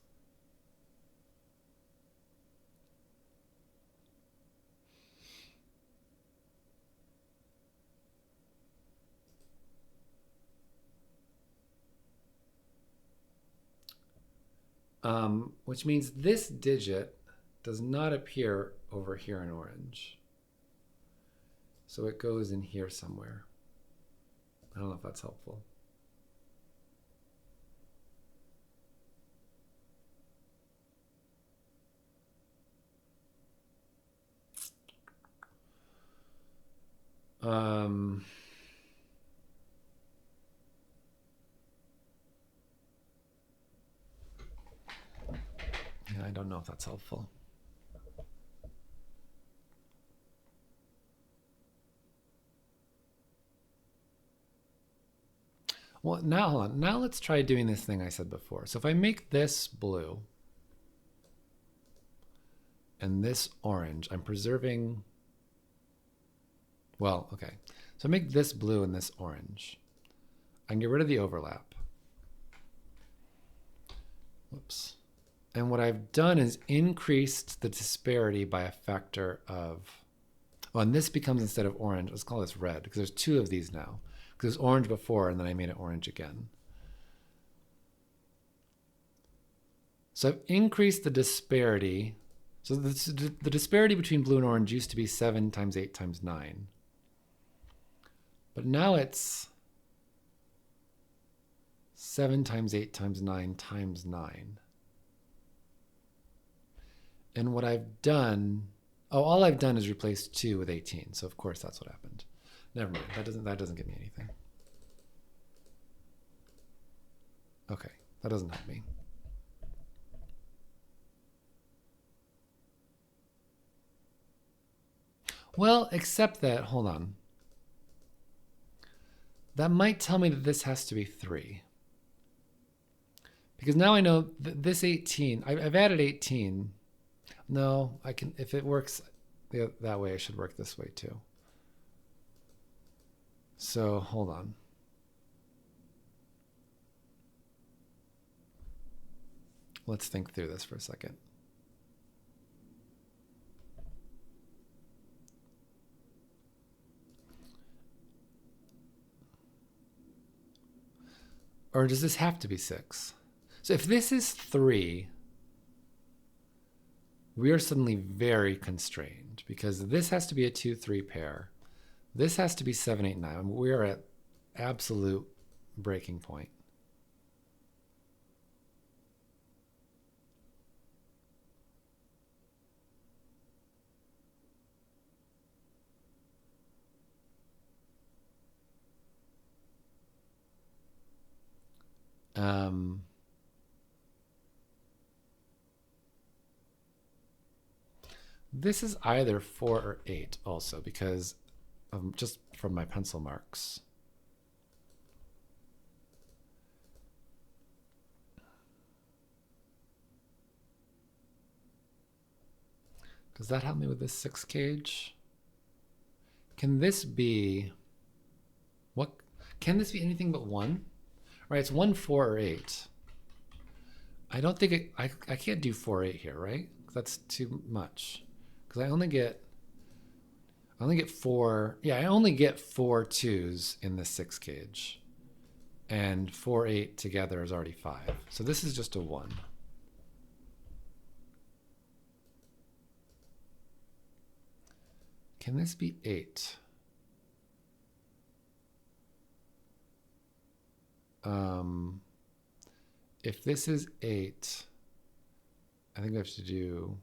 Which means this digit does not appear over here in orange. So it goes in here somewhere. I don't know if that's helpful. Yeah, I don't know if that's helpful. Well, now hold on. Now let's try doing this thing I said before. So if I make this blue and this orange, I'm preserving, well, okay. So I make this blue and this orange. I can get rid of the overlap. Whoops. And what I've done is increased the disparity by a factor of, Oh, and this becomes, instead of orange, let's call this red, because there's two of these now. Because it was orange before, and then I made it orange again. So I've increased the disparity. So the disparity between blue and orange used to be 7 times 8 times 9. But now it's 7 times 8 times 9 times 9. And what I've done, all I've done is replace 2 with 18. So of course that's what happened. Never mind. That doesn't give me anything. Okay, that doesn't help me. Well, except that, hold on. That might tell me that this has to be 3. Because now I know this 18, I've added 18. No, I can, if it works that way, I should work this way too. So hold on. Let's think through this for a second. Or does this have to be 6? So if this is 3, we are suddenly very constrained because this has to be a 2-3 pair. This has to be 7, 8, 9. We are at absolute breaking point. This is either 4 or 8 also because just from my pencil marks. Does that help me with this 6 gauge? Can this be, what? Can this be anything but 1? Right, it's 1, 4, or 8. I don't think I can't do 4, 8 here, right? That's too much. Because I only get 4, yeah, I only get 4 2s in this 6 gauge. And 4, 8 together is already 5. So this is just a 1. Can this be 8? If this is 8, I think I have to do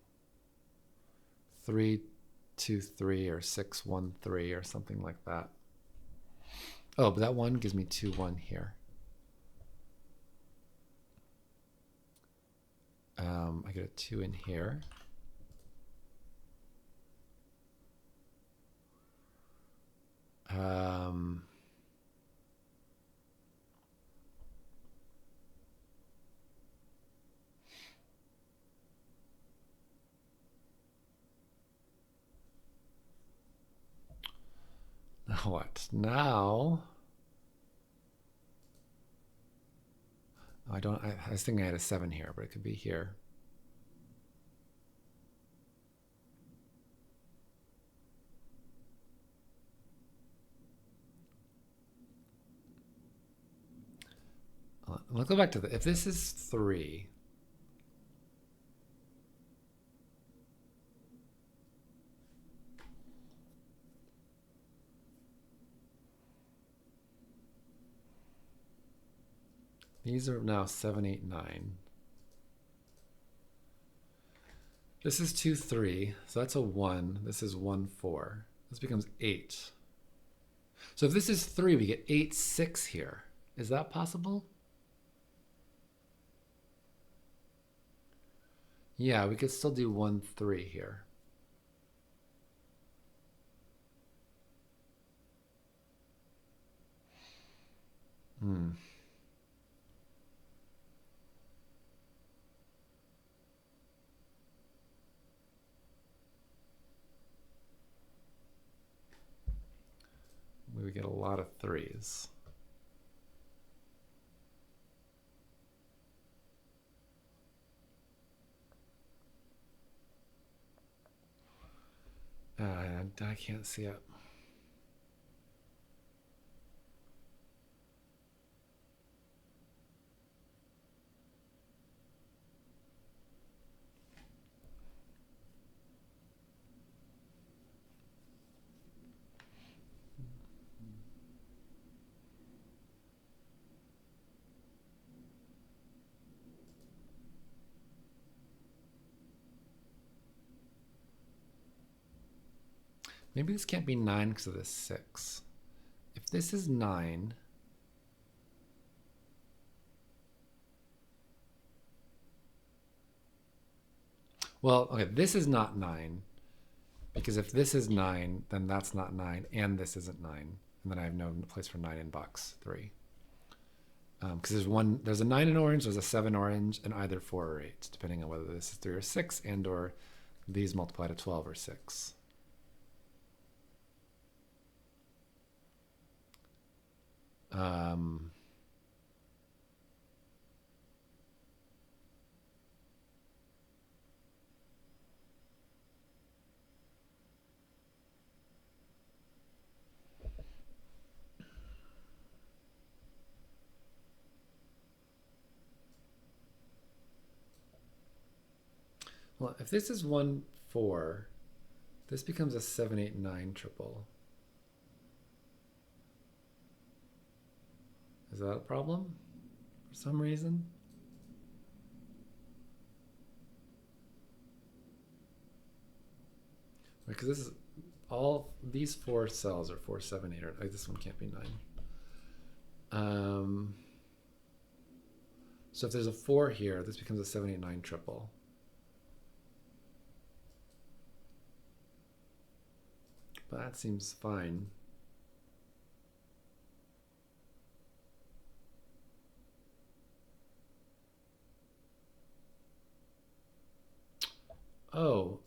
3, 2, 3, or 6, 1, 3, or something like that. Oh, but that 1 gives me 2, 1 here. I get a 2 in here. What? Now, I was thinking I had a 7 here, but it could be here. Let's go back to if this is 3, these are now 7, 8, 9. This is 2, 3, so that's a 1. This is 1, 4. This becomes 8. So if this is 3, we get 8, 6 here. Is that possible? Yeah, we could still do 1, 3 here. We get a lot of 3s. I can't see it. Maybe this can't be 9 because of this 6. If this is 9, well, okay, this is not 9, because if this is 9, then that's not 9, and this isn't 9, and then I have no place for 9 in box 3. Because there's a 9 in orange, there's a 7 orange, and either 4 or 8, depending on whether this is 3 or 6, and or these multiply to 12 or 6. Well, if this is 1, 4, this becomes a 7, 8, 9 triple. Is that a problem for some reason? Because this is all these 4 cells are 4, 7, 8, or like this one can't be 9. So if there's a 4 here, this becomes a 7, 8, 9 triple. But that seems fine. Oh,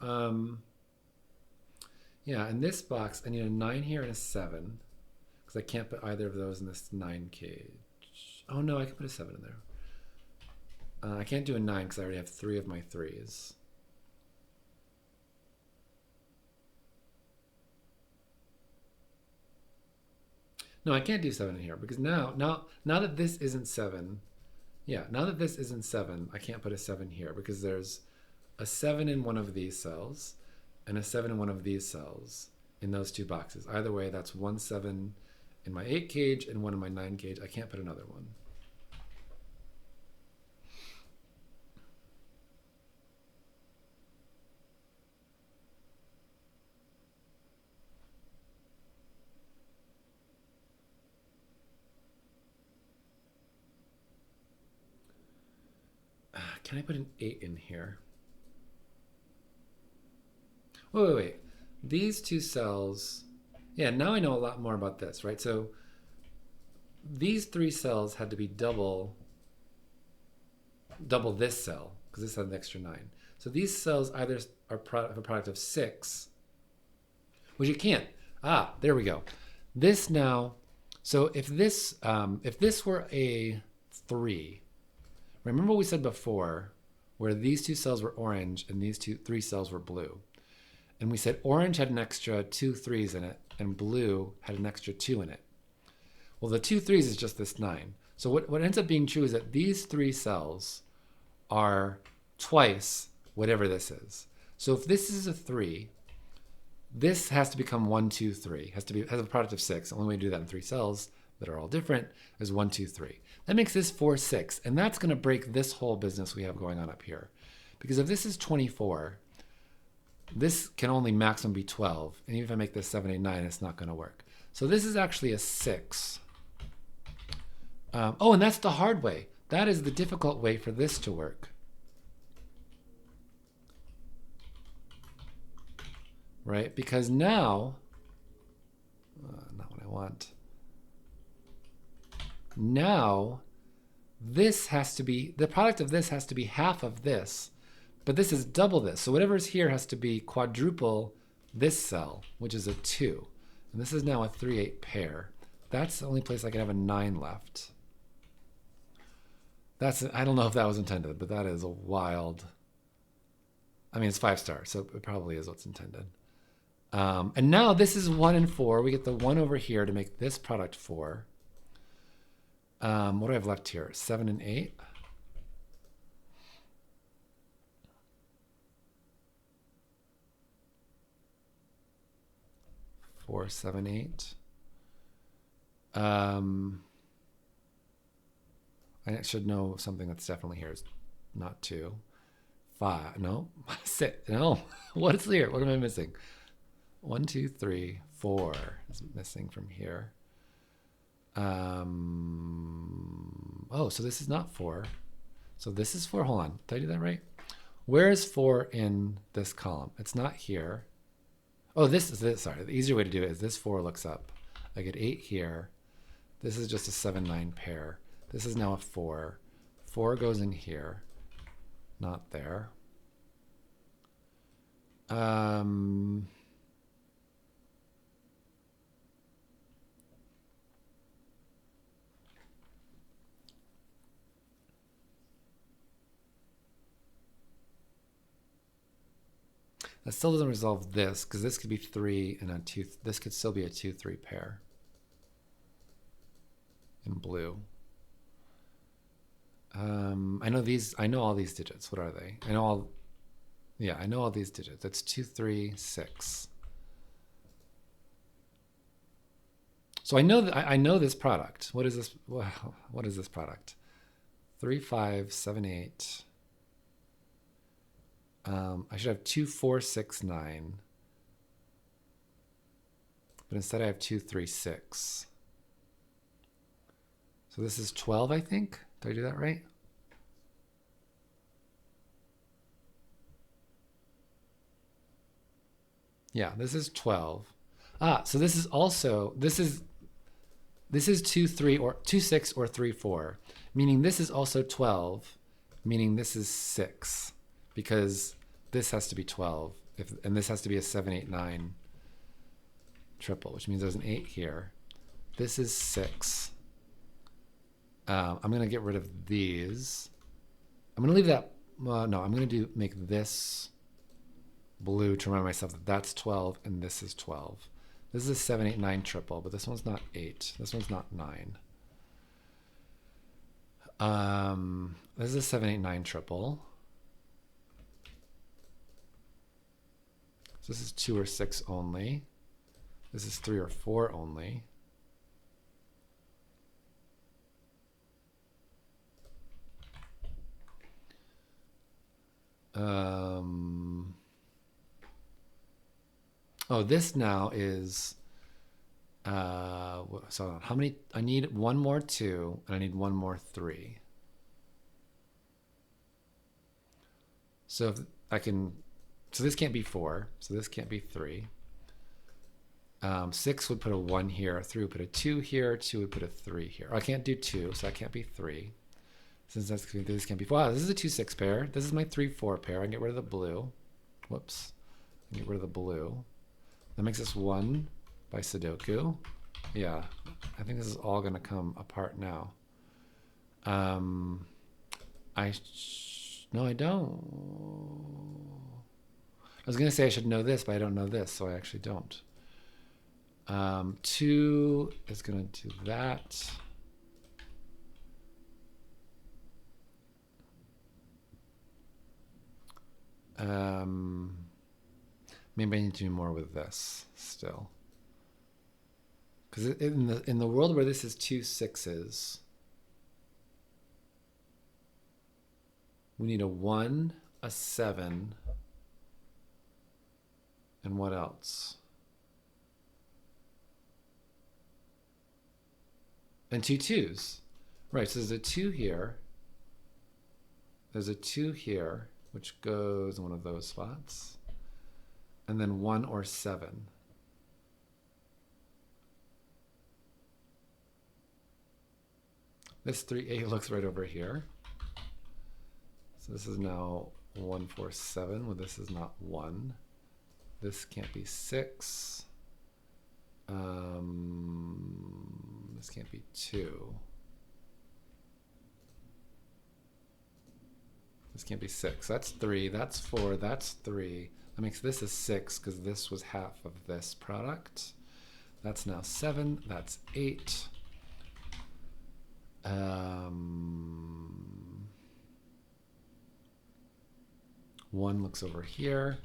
yeah, in this box, I need a 9 here and a 7, because I can't put either of those in this 9 cage. Oh no, I can put a 7 in there. I can't do a 9 because I already have 3 of my 3s. No, I can't do 7 in here because now that this isn't 7, yeah, now that this isn't 7, I can't put a 7 here because there's a 7 in one of these cells and a 7 in one of these cells in those 2 boxes. Either way, that's 1 7 in my 8 cage and 1 in my 9 cage. I can't put another one. Can I put an 8 in here? Wait. These 2 cells, yeah, now I know a lot more about this, right? So these 3 cells had to be double this cell, because this had an extra 9. So these cells either are a product of 6, which you can't. Ah, there we go. This now, so if this were a 3, remember what we said before, where these 2 cells were orange and these 3 cells were blue. And we said orange had an extra 2 3s in it and blue had an extra 2 in it. Well, the 2 3s is just this 9. So what ends up being true is that these 3 cells are twice whatever this is. So if this is a 3, this has to become 1 2 3. Has a product of 6. The only way to do that in 3 cells that are all different is 1 2 3. That makes this 4 6, and that's going to break this whole business we have going on up here. Because if this is 24, this can only maximum be 12, and even if I make this 7 8 9, it's not going to work. So this is actually a 6. Oh, and that's the hard way. That is the difficult way for this to work. Right? Because now, not what I want. Now, this has to be, the product of this has to be half of this, but this is double this. So whatever's here has to be quadruple this cell, which is a 2. And this is now a 3 8 pair. That's the only place I can have a 9 left. I don't know if that was intended, but that is a wild, I mean, it's 5 stars, so it probably is what's intended. And now this is 1 and 4. We get the 1 over here to make this product 4. What do I have left here? 7 and 8. Four, 7, 8. I should know something that's definitely here. Is not 2. 5. No. 6. No. What is here? What am I missing? 1, 2, 3, 4 is missing from here. Oh, so this is not 4. So this is 4. Hold on. Did I do that right? Where is 4 in this column? It's not here. Oh, this is it. Sorry. The easier way to do it is this 4 looks up. I get 8 here. This is just a 7, 9 pair. This is now a 4. 4 goes in here. Not there. That still doesn't resolve this, because this could be 3 and a 2. This could still be a 2, 3 pair in blue. I know these. I know all these digits. What are they? I know all. Yeah, I know all these digits. That's 2, 3, 6. So I know that I know this product. What is this? What is this product? 3, 5, 7, 8. I should have 2, 4, 6, 9. But instead I have 2, 3, 6. So this is 12, I think. Did I do that right? Yeah, this is 12. So this is also, this is 2, 3, or 2, 6, or 3, 4. Meaning this is also 12, meaning this is 6. Because this has to be 12. And this has to be a 7, 8, 9 triple, which means there's an 8 here. This is 6. I'm going to get rid of these. I'm going to leave that. No, I'm going to make this blue to remind myself that that's 12 and this is 12. This is a 7, 8, 9 triple, but this one's not 8. This one's not 9. This is a 7, 8, 9 triple. So this is 2 or 6 only. This is 3 or 4 only. Oh, this now is, so how many, I need one more 2, and I need one more 3. So if I can, so this can't be 4, so this can't be 3. 6 would put a 1 here, 3 would put a 2 here, 2 would put a 3 here. Oh, I can't do 2, so that can't be 3. Since this can't be 4. Wow, this is a 2, 6 pair. This is my 3, 4 pair. I can get rid of the blue. Whoops. I can get rid of the blue. That makes this 1 by Sudoku. Yeah, I think this is all going to come apart now. No, I don't. I was going to say I should know this, but I don't know this, so I actually don't. 2 is going to do that. Maybe I need to do more with this still. Because in the world where this is 2 6s, we need a 1, a 7, and what else? And 2 2s. Right, so there's a 2 here. There's a 2 here, which goes in one of those spots. And then 1 or 7. This 3A looks right over here. So this is now 1, 4, 7. Well, this is not 1. This can't be 6. This can't be 2. This can't be 6. That's 3. That's 4. That's 3. That That makes this a 6 because this was half of this product. That's now 7. That's 8. 1 looks over here.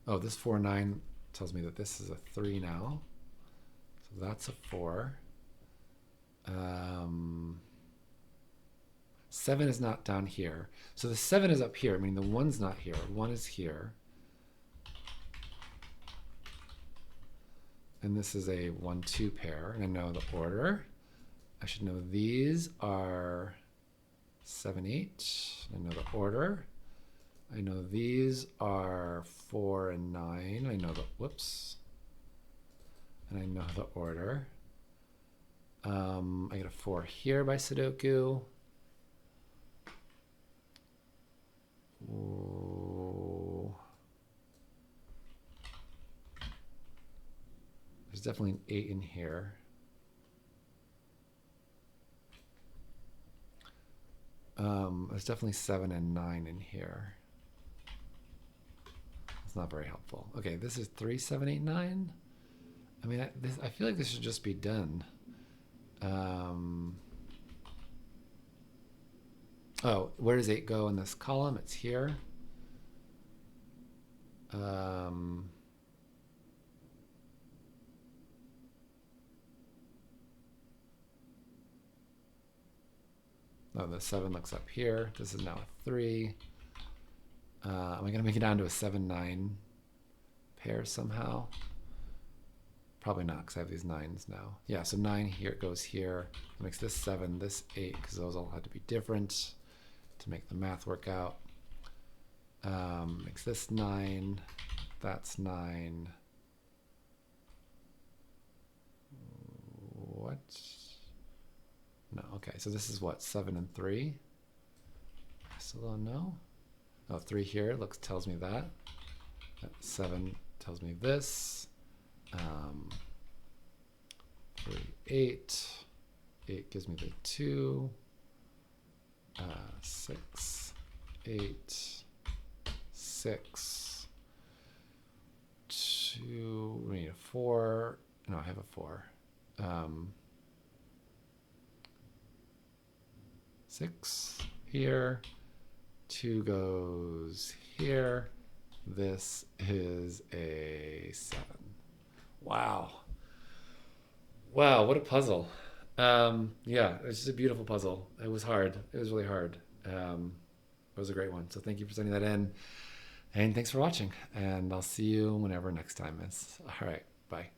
Oh, this 4, 9 tells me that this is a 3 now. So that's a 4. 7 is not down here. So the 7 is up here, meaning the 1's not here. 1 is here. And this is a 1, 2 pair. And I know the order. I should know these are 7, 8. I know the order. I know these are 4 and 9. I know the, whoops. And I know the order. I get a 4 here by Sudoku. Ooh. There's definitely an 8 in here. There's definitely 7 and 9 in here. It's not very helpful. Okay, this is 3, 7, 8, 9. I mean, I feel like this should just be done. Oh, where does 8 go in this column? It's here. Oh, the 7 looks up here. This is now a 3. Am I going to make it down to a 7, 9 pair somehow? Probably not, because I have these 9s now. Yeah, so 9 here goes here. It makes this 7, this 8, because those all had to be different to make the math work out. Makes this 9, that's 9. What? No, okay, so this is what, 7 and 3? I still don't know. Oh, 3 here tells me that. 7 tells me this. 3, 8. 8 gives me the 2. 6, 8, 6. 2. We need a 4. No, I have a 4. 6 here. 2 goes here. This is a 7. Wow. Wow, what a puzzle. Yeah, it's just a beautiful puzzle. It was hard. It was really hard. It was a great one. So thank you for sending that in. And thanks for watching. And I'll see you whenever next time is. All right. Bye.